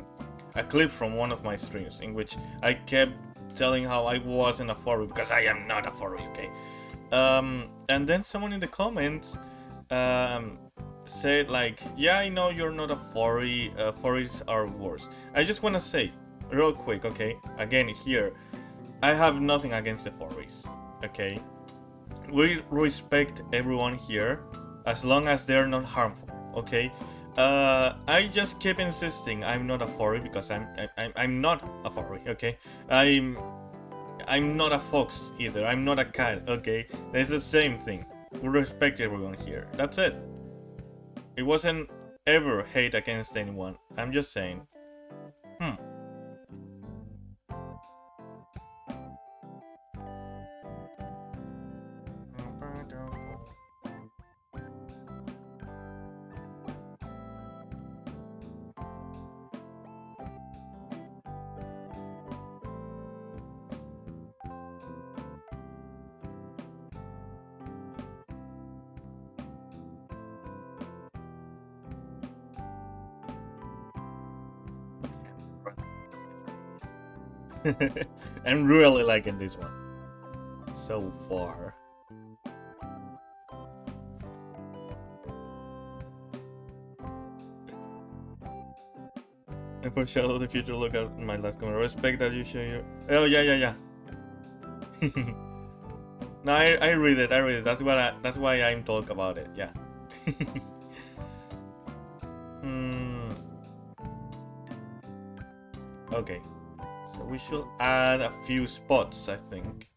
clip from one of my streams in which I kept telling how I wasn't a furry because I am not a furry, okay? And then someone in the comments said like, yeah, I know you're not a furry, furries are worse. I just want to say real quick, okay, again here, I have nothing against the furries, okay? We respect everyone here as long as they're not harmful, okay? I just keep insisting I'm not a furry because I'm not a furry, okay? I'm not a fox either. I'm not a cat, okay? It's the same thing. We respect everyone here. That's it. It wasn't ever hate against anyone. I'm just saying. I'm really liking this one so far. I foreshadow the future. Look at my last comment. Respect that you share your... Oh yeah. No, I read it. That's why I'm talking about it. Yeah. Okay. So we should add a few spots, I think.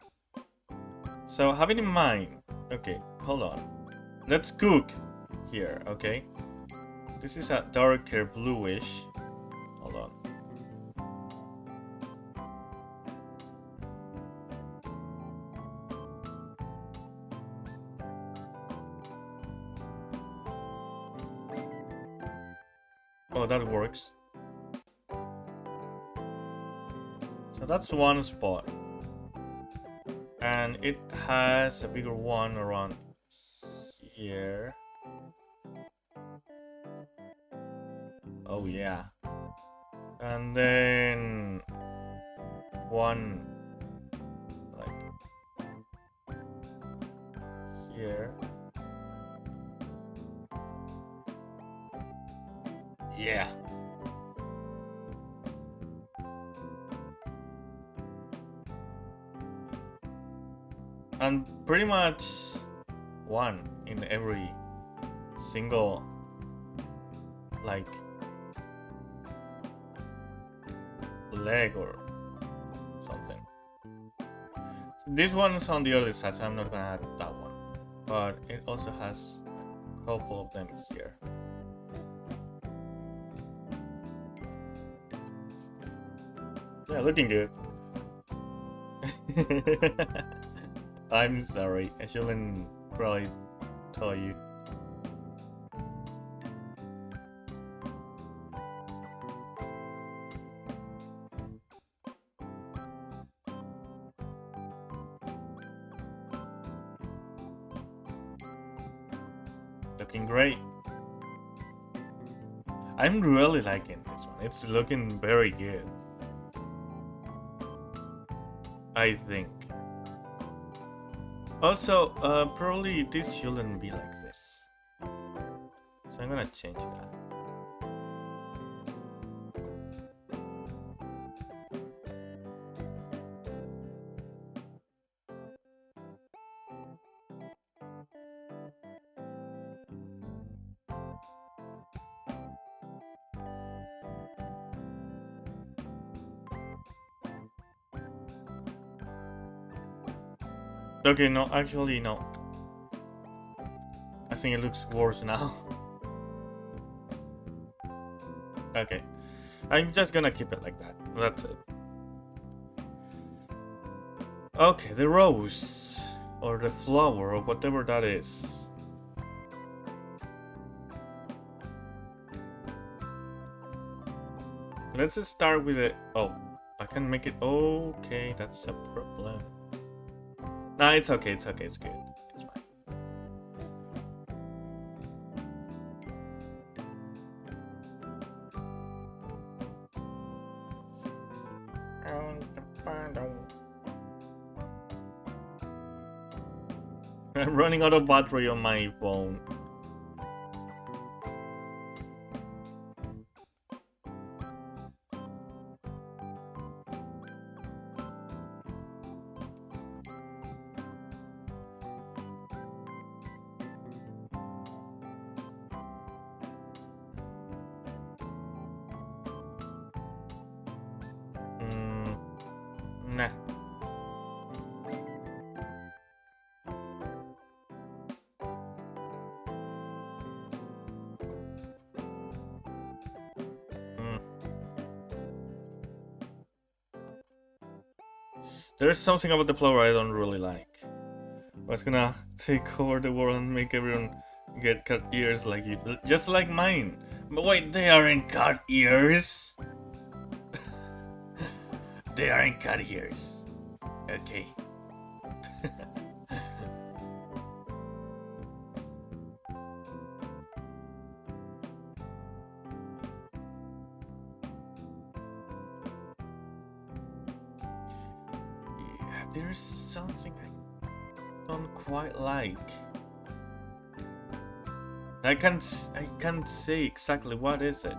So have it in mind. Okay, hold on. Let's cook here, okay? This is a darker bluish. Hold on. Oh, that works. So that's one spot. And it has a bigger one around here. Oh yeah. And then one like here. Yeah. And pretty much one in every single like leg or something. This one's on the other side, so I'm not gonna add that one. But it also has a couple of them here. Yeah, looking good. I'm sorry, I shouldn't probably tell you. Looking great. I'm really liking this one. It's looking very good, I think. Also, probably this shouldn't be like this. So I'm gonna change that. Okay, no, actually, no. think it looks worse now. Okay. I'm just gonna keep it like that. That's it. Okay, the rose. Or the flower, or whatever that is. Let's just start with it. Oh, I can make it. Okay, that's a problem. Nah, it's okay, it's okay, it's good. It's fine. I'm running out of battery on my phone. Nah. There's something about the flower I don't really like. I was gonna take over the world and make everyone get cut ears like you, just like mine. But wait, they aren't cut ears. They aren't cut ears. Okay. Yeah, there's something I don't quite like. I can't say exactly what is it.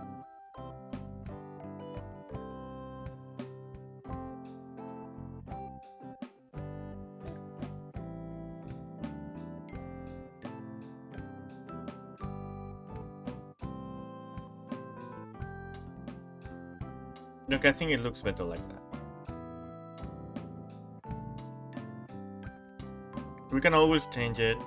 Look, I think it looks better like that. We can always change it.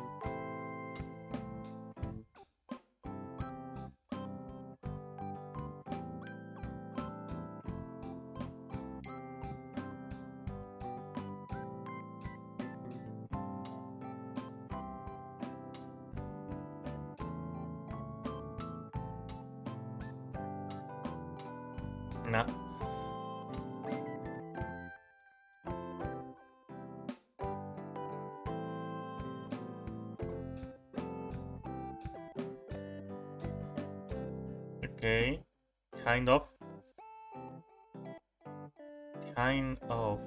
No. Okay. Kind of. Kind of.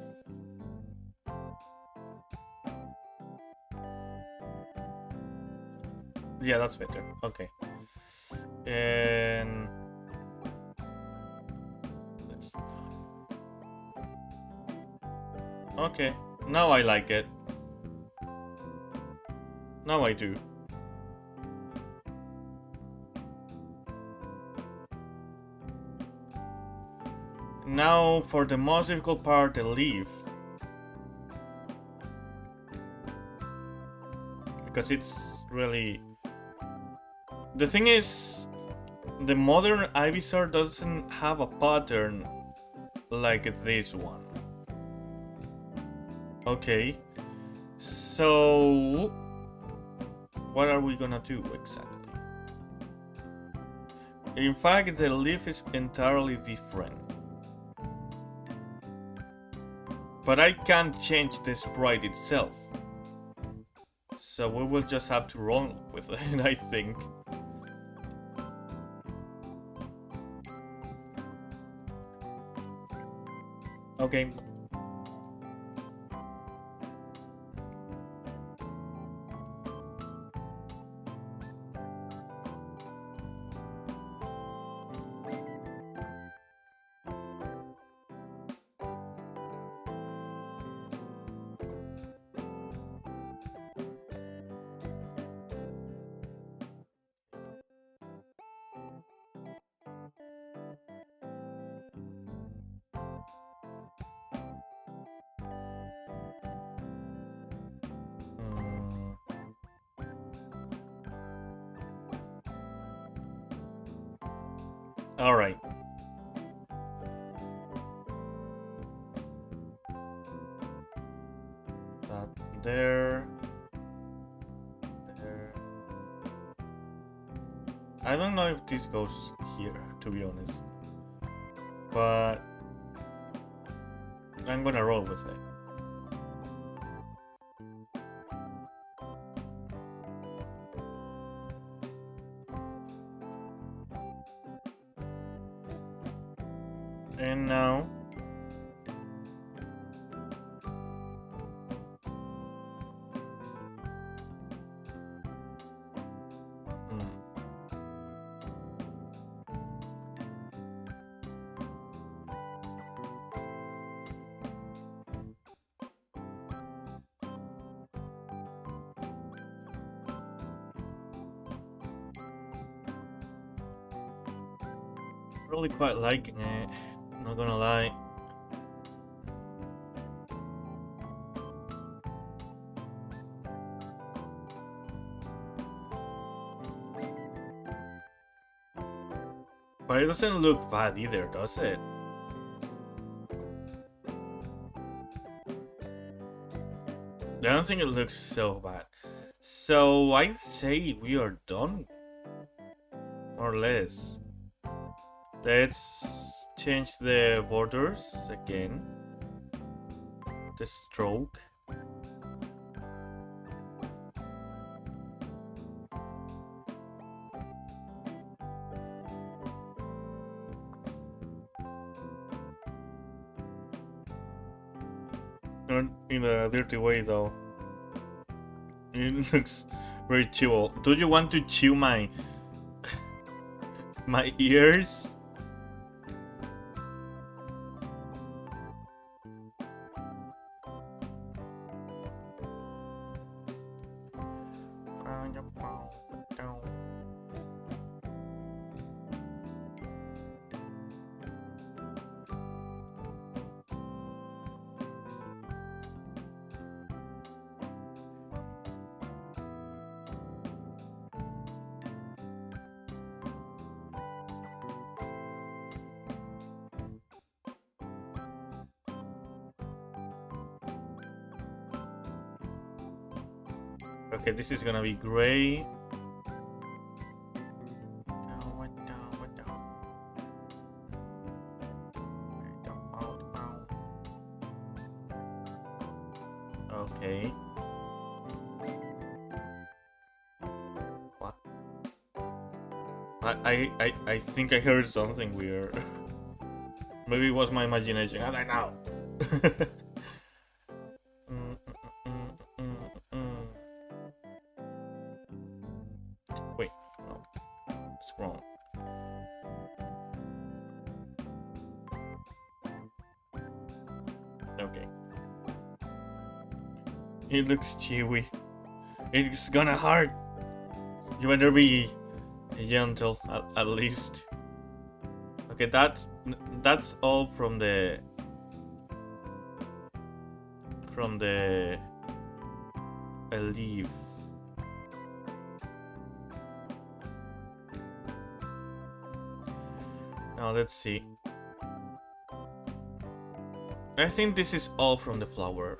Yeah, that's better. Okay. And okay, now I like it. Now I do. Now for the most difficult part, the leaf. Because it's really... The thing is, the modern Ivysaur doesn't have a pattern like this one. Okay, so what are we gonna do exactly? In fact, the leaf is entirely different. But I can't change the sprite itself. So we will just have to roll with it, I think. Okay. All right. That there. There. I don't know if this goes here, to be honest. But I'm gonna roll with it. And now really quite liking it, not gonna lie. But it doesn't look bad either, does it? I don't think it looks so bad. So I'd say we are done, or less. Let's change the borders again. The stroke. Not in a dirty way though. It looks very chill. Do you want to chew my my ears? Okay, this is gonna be gray. Okay. What? I think I heard something weird. Maybe it was my imagination. I don't know. Wait, no, it's wrong. Okay. It looks chewy. It's gonna hurt. You better be gentle, at least. Okay, that's all from the leaf. Now let's see. I think this is all from the flower.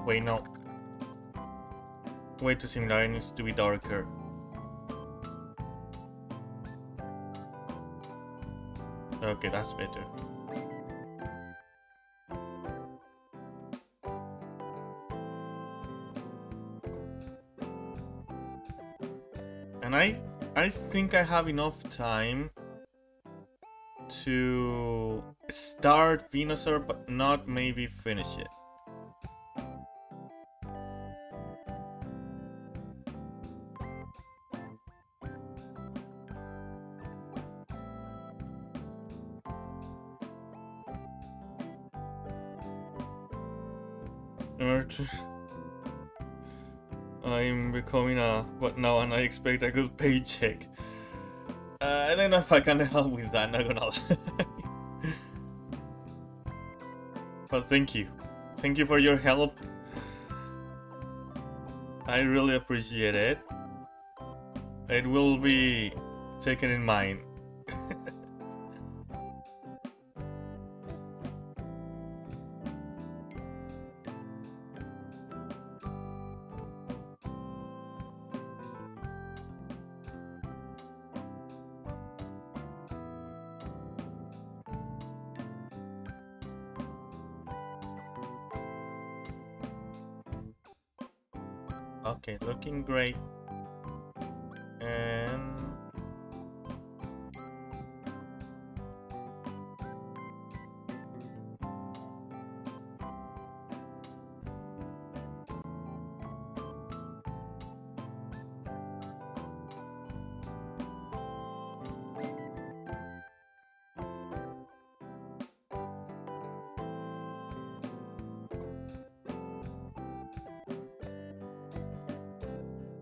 Wait, no. Way too similar, it needs to be darker. Okay, that's better. And I think I have enough time to start Venusaur, but not maybe finish it. I'm becoming but now and I expect a good paycheck. I don't know if I can help with that, not gonna lie. But thank you. Thank you for your help. I really appreciate it. It will be taken in mind. Okay, looking great. And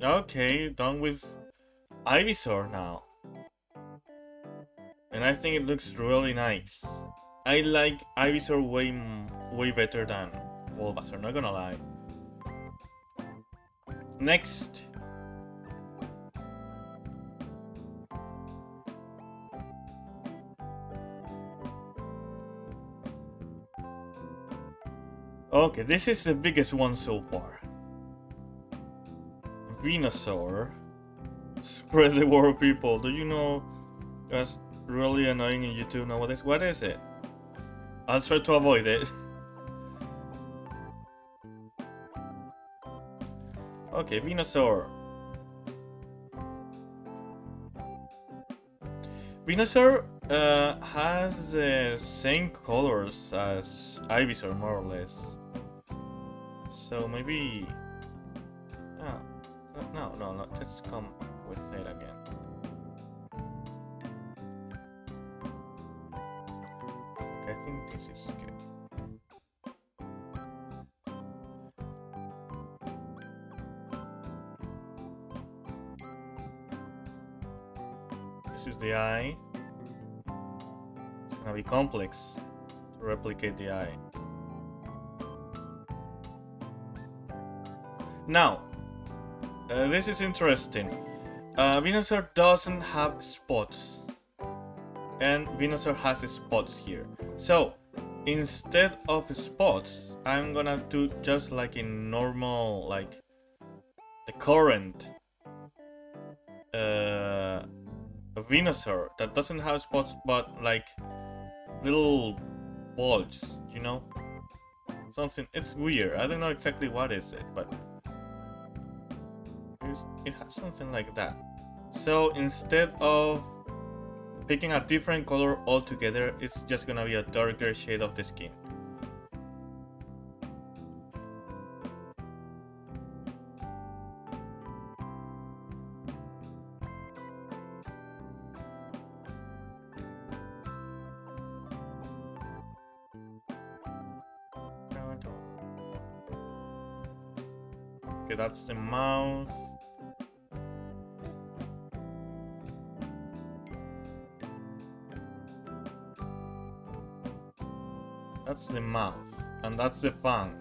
okay, done with Ivysaur now. And I think it looks really nice. I like Ivysaur way better than Bulbasaur, not gonna lie. Next. Okay, this is the biggest one so far. Venusaur. Spread the word, people. Do you know that's really annoying in YouTube nowadays? What is it? I'll try to avoid it. Okay, Venusaur. Venusaur has the same colors as Ivysaur, more or less. So maybe... No, let's come with it again. Okay, I think this is good. This is the eye. It's gonna be complex to replicate the eye. Now, this is interesting. Venusaur doesn't have spots, and Venusaur has spots here. So instead of spots, I'm gonna do just like in normal, like the current Venusaur that doesn't have spots, but like little bulges, you know? Something. It's weird. I don't know exactly what is it, but it has something like that. So instead of picking a different color altogether, it's just gonna be a darker shade of the skin. Okay, that's the mouth. That's the mouth, and that's the fang.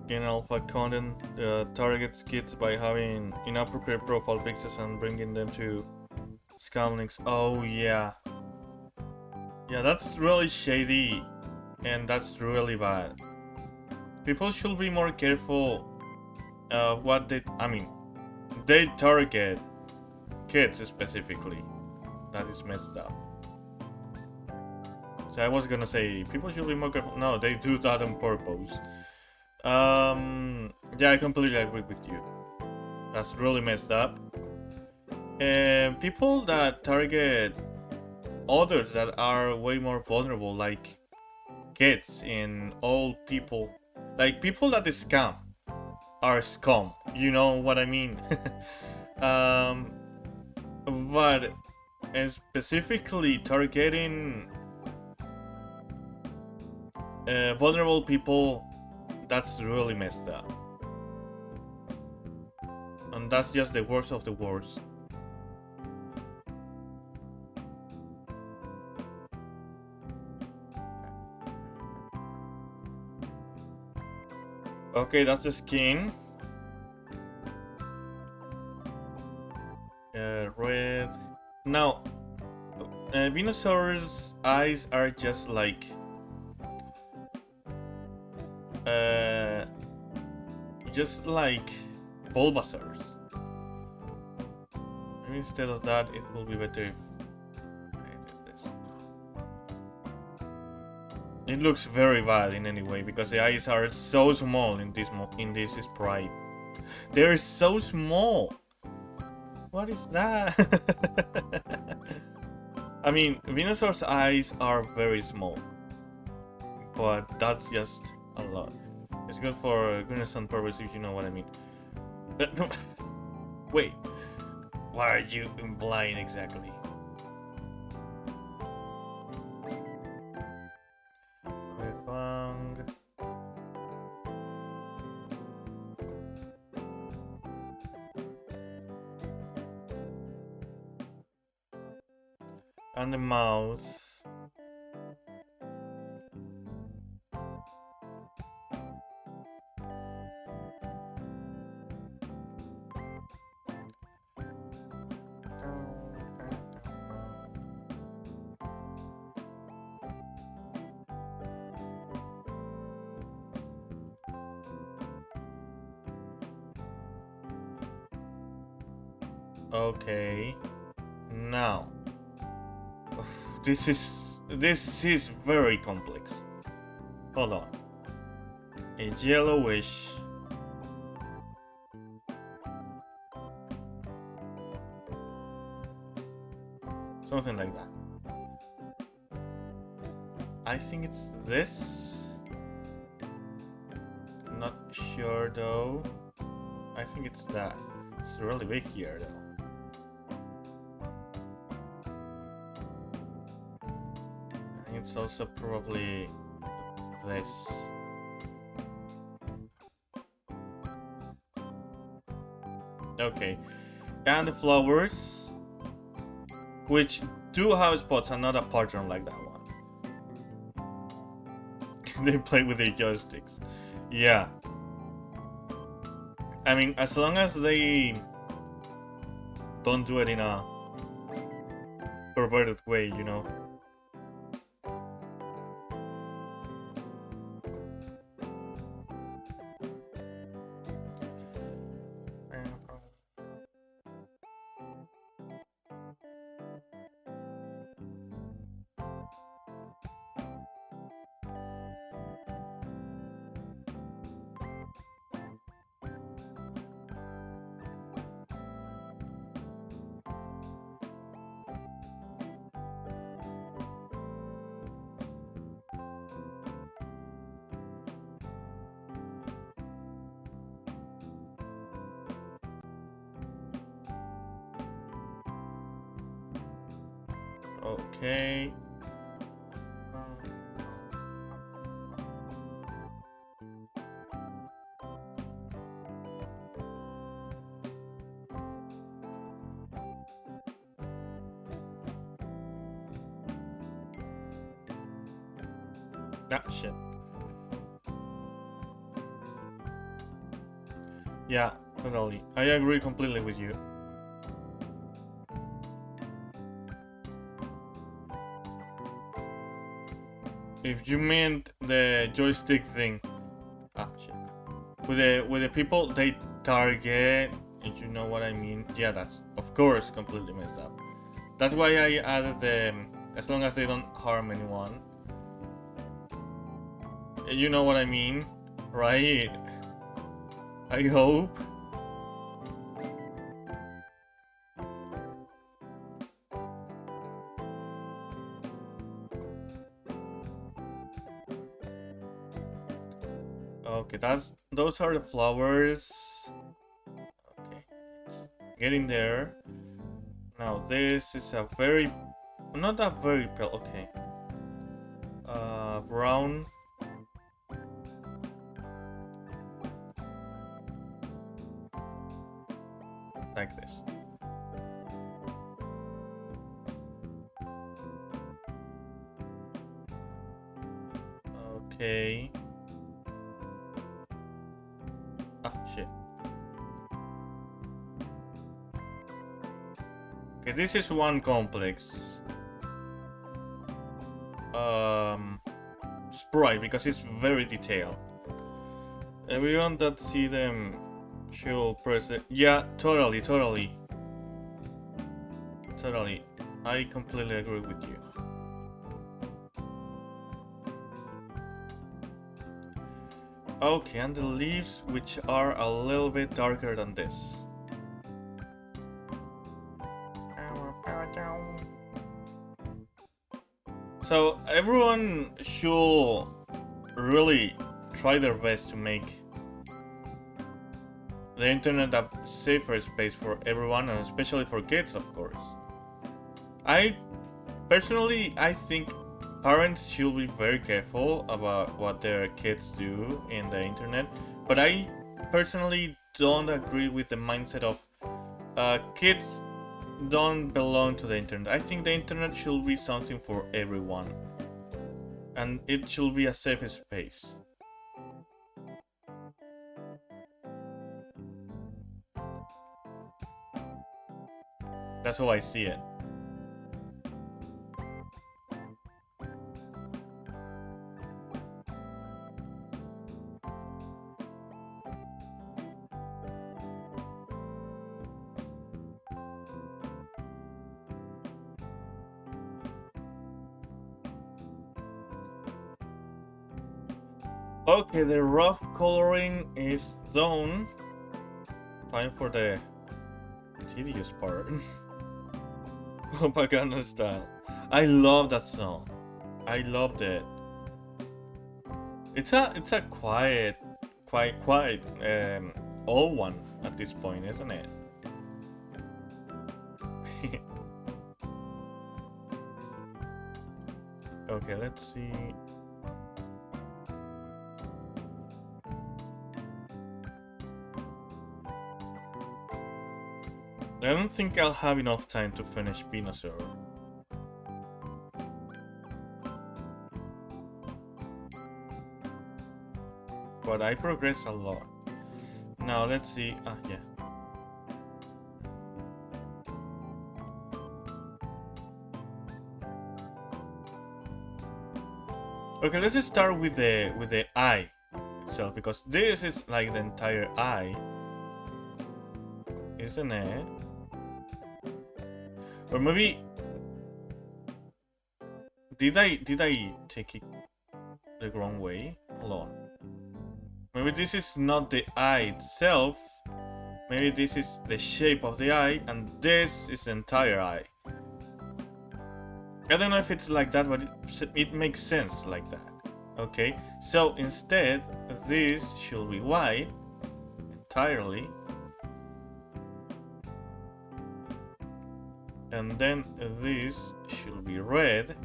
Gain alpha content targets kids by having inappropriate profile pictures and bringing them to scam links. Oh yeah. Yeah, that's really shady, and that's really bad. People should be more careful what they target kids specifically. That is messed up. So I was gonna say, people should be more careful. No, they do that on purpose. Yeah, I completely agree with you. That's really messed up. And people that target others that are way more vulnerable, like kids and old people, like people that scam, are scum. You know what I mean? But specifically targeting vulnerable people, that's really messed up. And that's just the worst of the worst. Okay, that's the skin. Red. Now, Venusaur's eyes are just like Bulbasaur's. Maybe instead of that, it will be better if I did this. It looks very bad in any way because the eyes are so small in this sprite. They're so small. What is that? I mean, Venusaur's eyes are very small, but that's just a lot. It's good for goodness and purpose, if you know what I mean. Wait, what are you implying exactly? And the mouth. Okay, now this is very complex. Hold on. A yellowish something like that. I think it's this. Not sure though. I think it's that. It's really big here though. It's also probably this. Okay, and the flowers, which do have spots and not a pattern like that one. They play with their joysticks. Yeah. I mean, as long as they don't do it in a perverted way, you know. Okay. Ah, shit. Yeah, totally. I agree completely with you. If you meant the joystick thing, ah shit, with the people they target, if you know what I mean, yeah, that's of course completely messed up. That's why I added them, as long as they don't harm anyone. You know what I mean, right? I hope. Okay, those are the flowers. Okay, it's getting there. Now this is a very, not a very pale. Okay, brown. like this. Okay. Ah, shit. Okay, this is one complex. Sprite, because it's very detailed. Everyone that see them should press it. Yeah, totally. I completely agree with you. Okay, and the leaves, which are a little bit darker than this. So everyone should really try their best to make the internet a safer space for everyone, and especially for kids, of course. I think parents should be very careful about what their kids do in the internet, but I personally don't agree with the mindset of kids don't belong to the internet. I think the internet should be something for everyone, and it should be a safe space. That's how I see it. Okay, the rough coloring is done. Time for the tedious part. Propaganda style. I love that song. I loved it. It's a quite old one at this point, isn't it? Okay, let's see. I don't think I'll have enough time to finish Venusaur. But I progress a lot. Now let's see. Ah, yeah. Okay, let's just start with the eye itself, because this is like the entire eye, isn't it? Or maybe did I take it the wrong way? Hold on. Maybe this is not the eye itself. Maybe this is the shape of the eye, and this is the entire eye. I don't know if it's like that, but it makes sense like that. Okay, so instead, this should be white entirely. And then this should be red.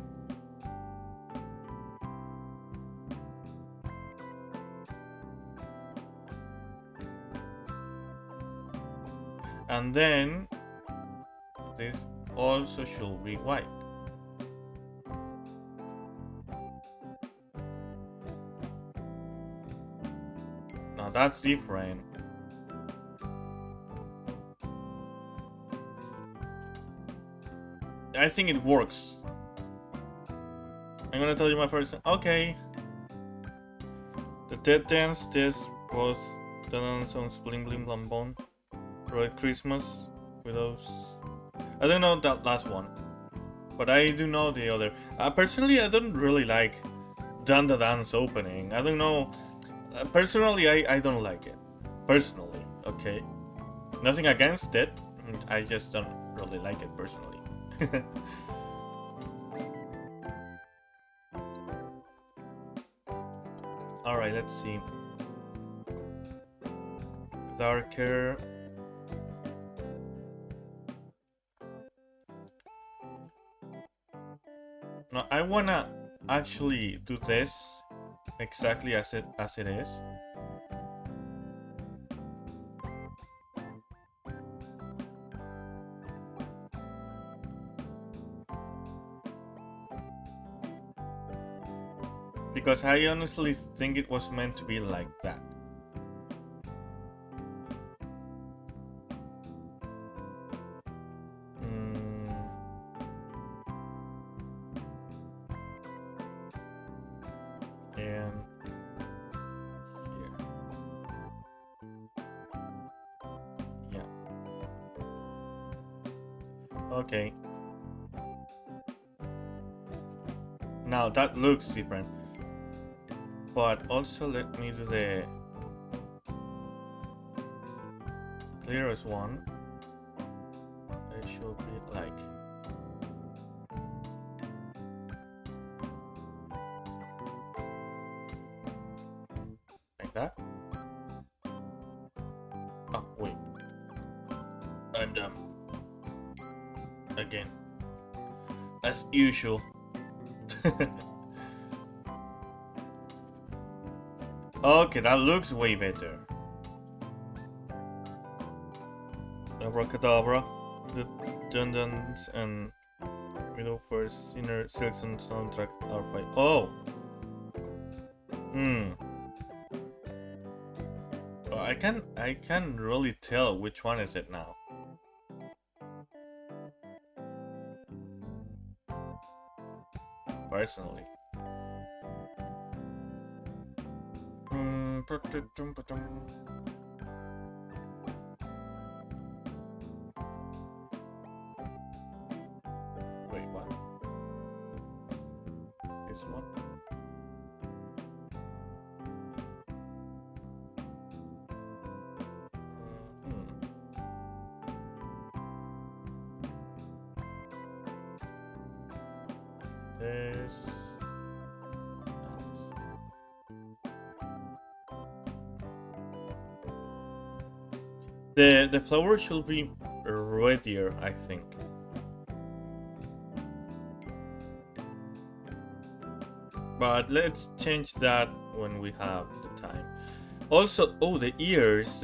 And then this also should be white. Now that's different. I think it works. I'm gonna tell you my first. Okay. The dead dance test was done on Bling Bling Blam Bone. Red Christmas with those. I don't know that last one, but I do know the other. Personally, I don't really like Dan the Dance opening. I don't know. Personally, I don't like it. Personally, okay. Nothing against it. I just don't really like it personally. Alright, let's see. Darker. Now I wanna actually do this exactly as it is. because I honestly think it was meant to be like that. And here. Yeah. Okay. Now that looks different. But also let me do the clearest one. It should be like that. Oh wait, I'm dumb again, as usual. Okay, that looks way better. Abracadabra, the Dundans and Middle First Inner Section soundtrack are fine. Oh! Well, I can really tell which one is it now. Personally. Wait, what? This one? This. The flower should be reddier, I think. But let's change that when we have the time. Also, oh, the ears,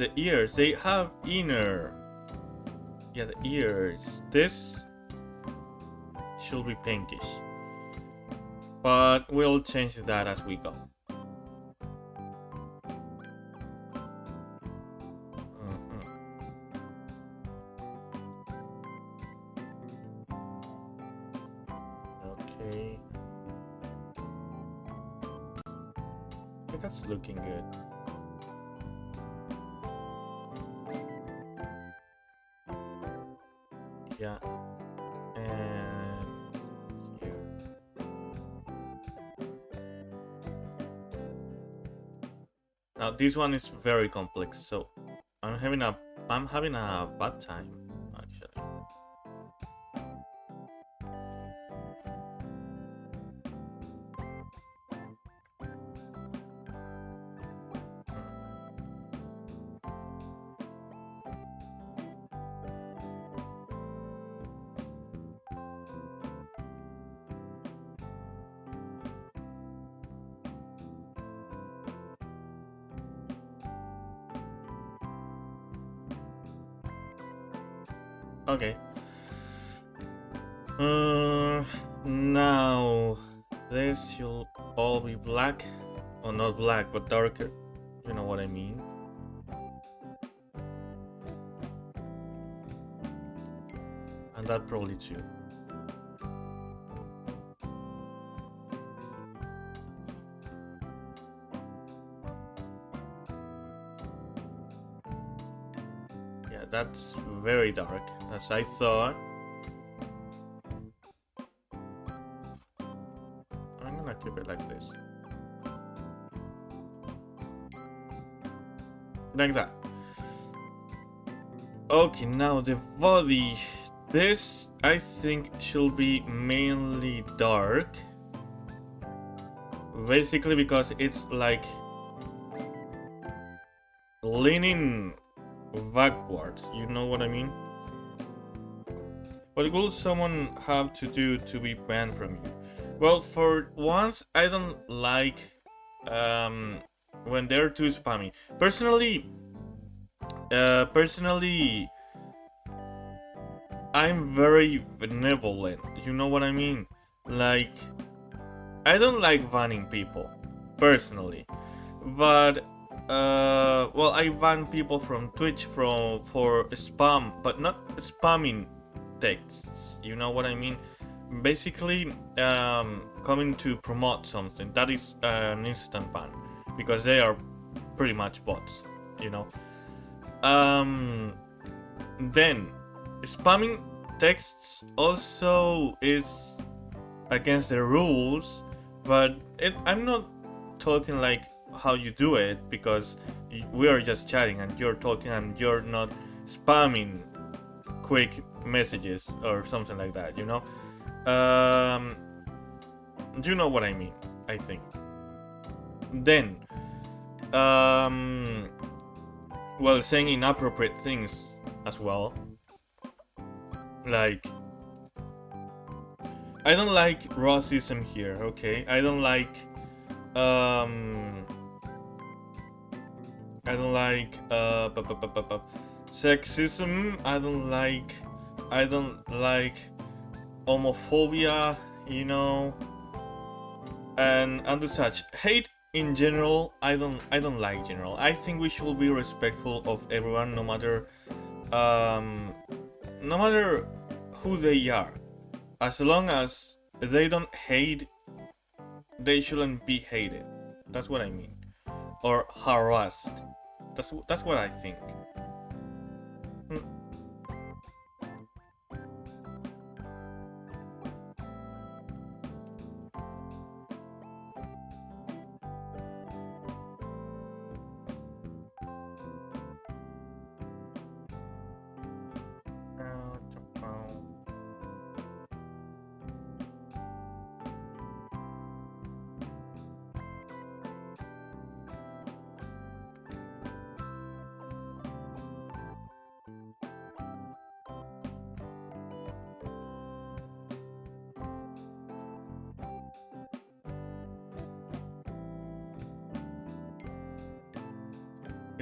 they have inner. Yeah, the ears. This should be pinkish. But we'll change that as we go. Okay. I think that's looking good. Yeah. And here. Now this one is very complex, so I'm having a bad time actually. Okay. Now this should all be black, or not black, but darker. You know what I mean. And that probably too. That's very dark, as I thought. I'm gonna keep it like this. Like that. Okay, now the body. This, I think, should be mainly dark. Basically because it's like leaning backwards, you know what I mean? What will someone have to do to be banned from you? Well, for once, I don't like when they're too spammy. Personally, I'm very benevolent, you know what I mean? Like, I don't like banning people. personally. But well, I ban people from Twitch for spam, but not spamming texts. You know what I mean? Basically, coming to promote something, that is an instant ban, because they are pretty much bots, you know. Then spamming texts also is against the rules, but I'm not talking like how you do it, because we are just chatting and you're talking and you're not spamming quick messages or something like that, you know. You know what I mean, I think. Then well, saying inappropriate things as well, like I don't like racism here, okay? I don't like sexism. I don't like homophobia, you know, and the such. Hate in general, I don't like general. I think we should be respectful of everyone, no matter who they are. As long as they don't hate, they shouldn't be hated. That's what I mean. Or harassed. That's what I think.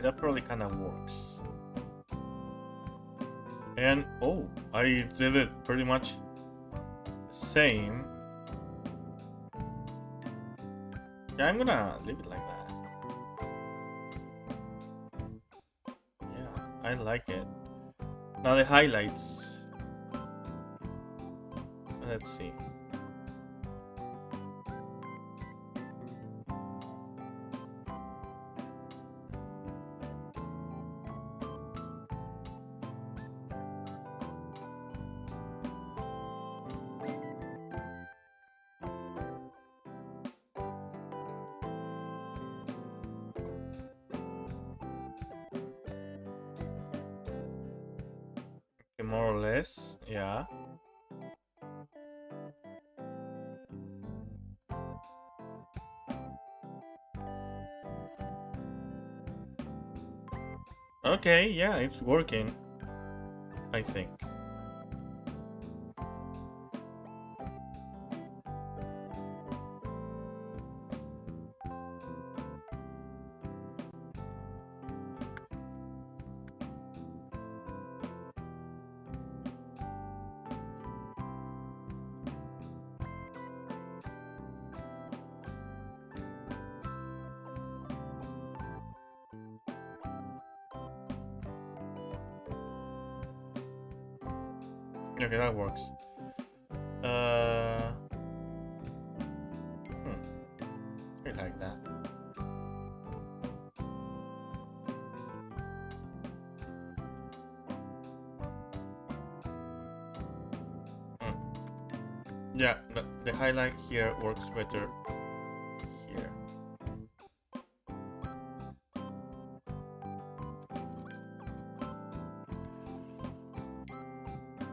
That probably kind of works. And oh, I did it pretty much same. Yeah, I'm gonna leave it like that. Yeah, I like it. Now the highlights. Let's see. More or less, yeah. Okay, yeah, it's working, I think. Okay, that works. I like that. Yeah, the highlight here works better here.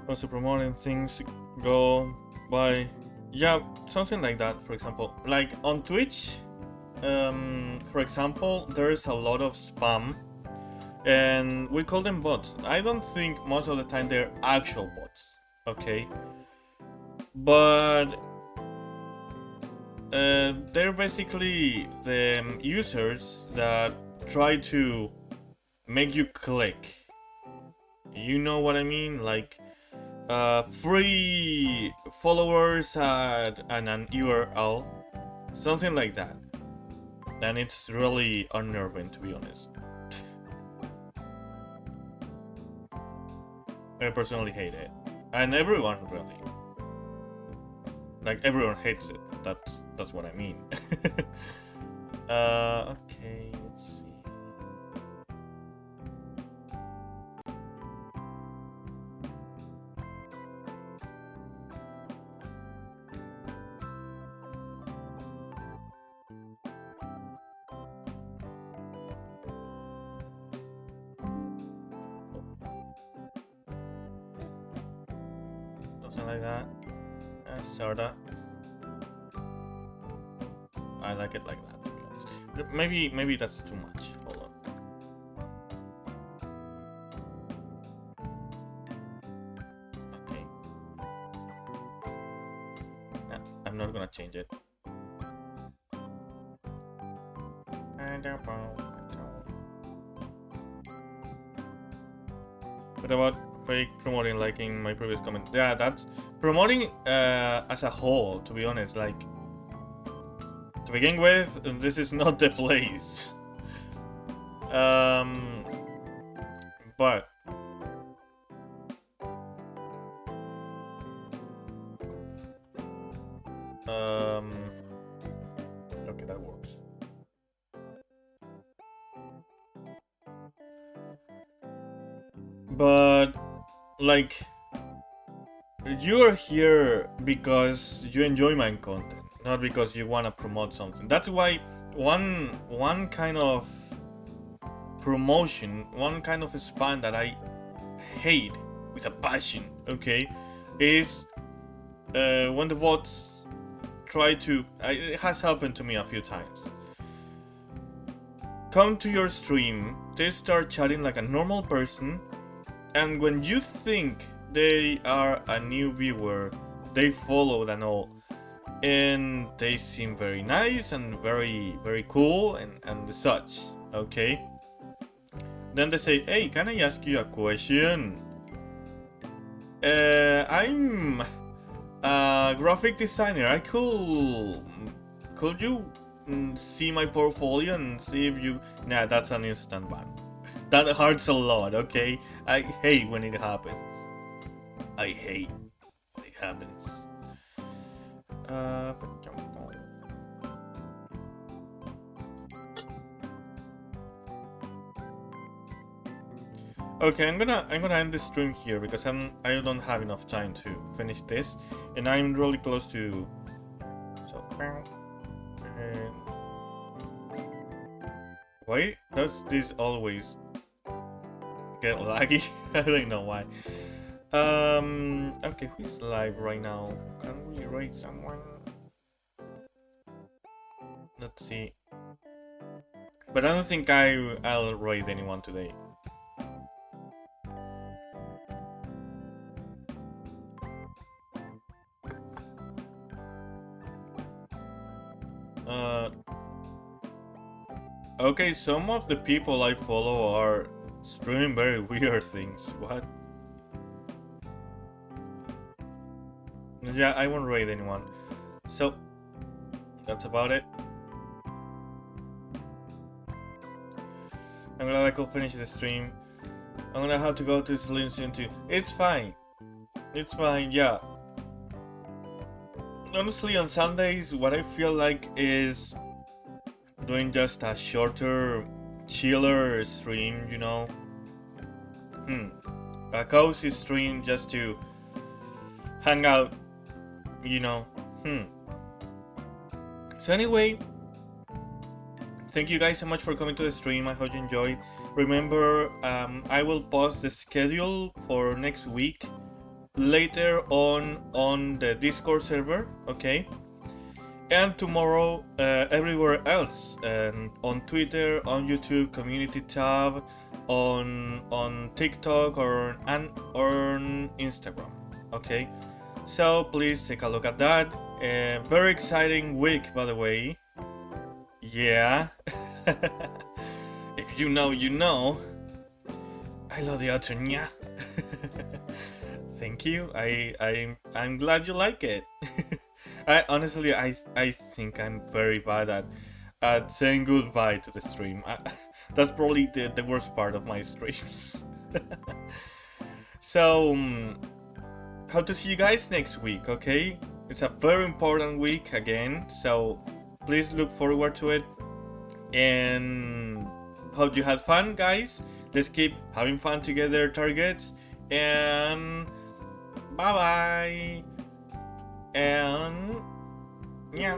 Also promoting things go by, yeah, something like that. For example, like on Twitch, for example, there's a lot of spam and we call them bots. I don't think most of the time they're actual bots, okay, but they're basically the users that try to make you click, you know what I mean, like free followers and an URL, something like that. and it's really unnerving, to be honest. I personally hate it, and everyone really. Like, everyone hates it. That's what I mean. Okay, let's see. Something like that. Sorta. I like it like that, to be honest. Maybe that's too much. Hold on. Okay. Nah, I'm not gonna change it. What about fake promoting, liking my previous comment? Yeah, that's promoting as a whole, to be honest. Like, to begin with, this is not the place. But okay, that works. But like, you're here because you enjoy my content, not because you want to promote something. That's why one kind of promotion, one kind of spam that I hate with a passion, okay, is when the bots try to, it has happened to me a few times, come to your stream, they start chatting like a normal person, and when you think they are a new viewer, they followed and all, and they seem very nice and very cool and such, okay? Then they say, hey, can I ask you a question? I'm a graphic designer. Could you see my portfolio and see if you... Nah, that's an instant ban. That hurts a lot, okay? I hate when it happens. I hate when it happens. Okay, I'm gonna end the stream here because I don't have enough time to finish this, and I'm really close to. So, why does this always get laggy? I don't know why. Okay, who's live right now? Can we rate someone? Let's see. But I don't think I'll rate anyone today. Okay, some of the people I follow are streaming very weird things. What? Yeah, I won't rate anyone. So, that's about it. I'm glad I could finish the stream. I'm gonna have to go to sleep soon too. It's fine. It's fine, yeah. Honestly, on Sundays, what I feel like is doing just a shorter, chiller stream, you know? A cozy stream just to hang out, you know? So anyway, thank you guys so much for coming to the stream. I hope you enjoyed. Remember, I will post the schedule for next week later on the Discord server, okay? And tomorrow everywhere else, on Twitter, on YouTube, community tab, on TikTok or on Instagram, okay? So please take a look at that. Very exciting week, by the way. Yeah. If you know, you know. I love the outro, yeah. Thank you. I'm glad you like it. I honestly think I'm very bad at saying goodbye to the stream. That's probably the worst part of my streams. So, hope to see you guys next week, okay? It's a very important week again, so please look forward to it. And hope you had fun, guys. Let's keep having fun together, targets. And bye bye. And yeah.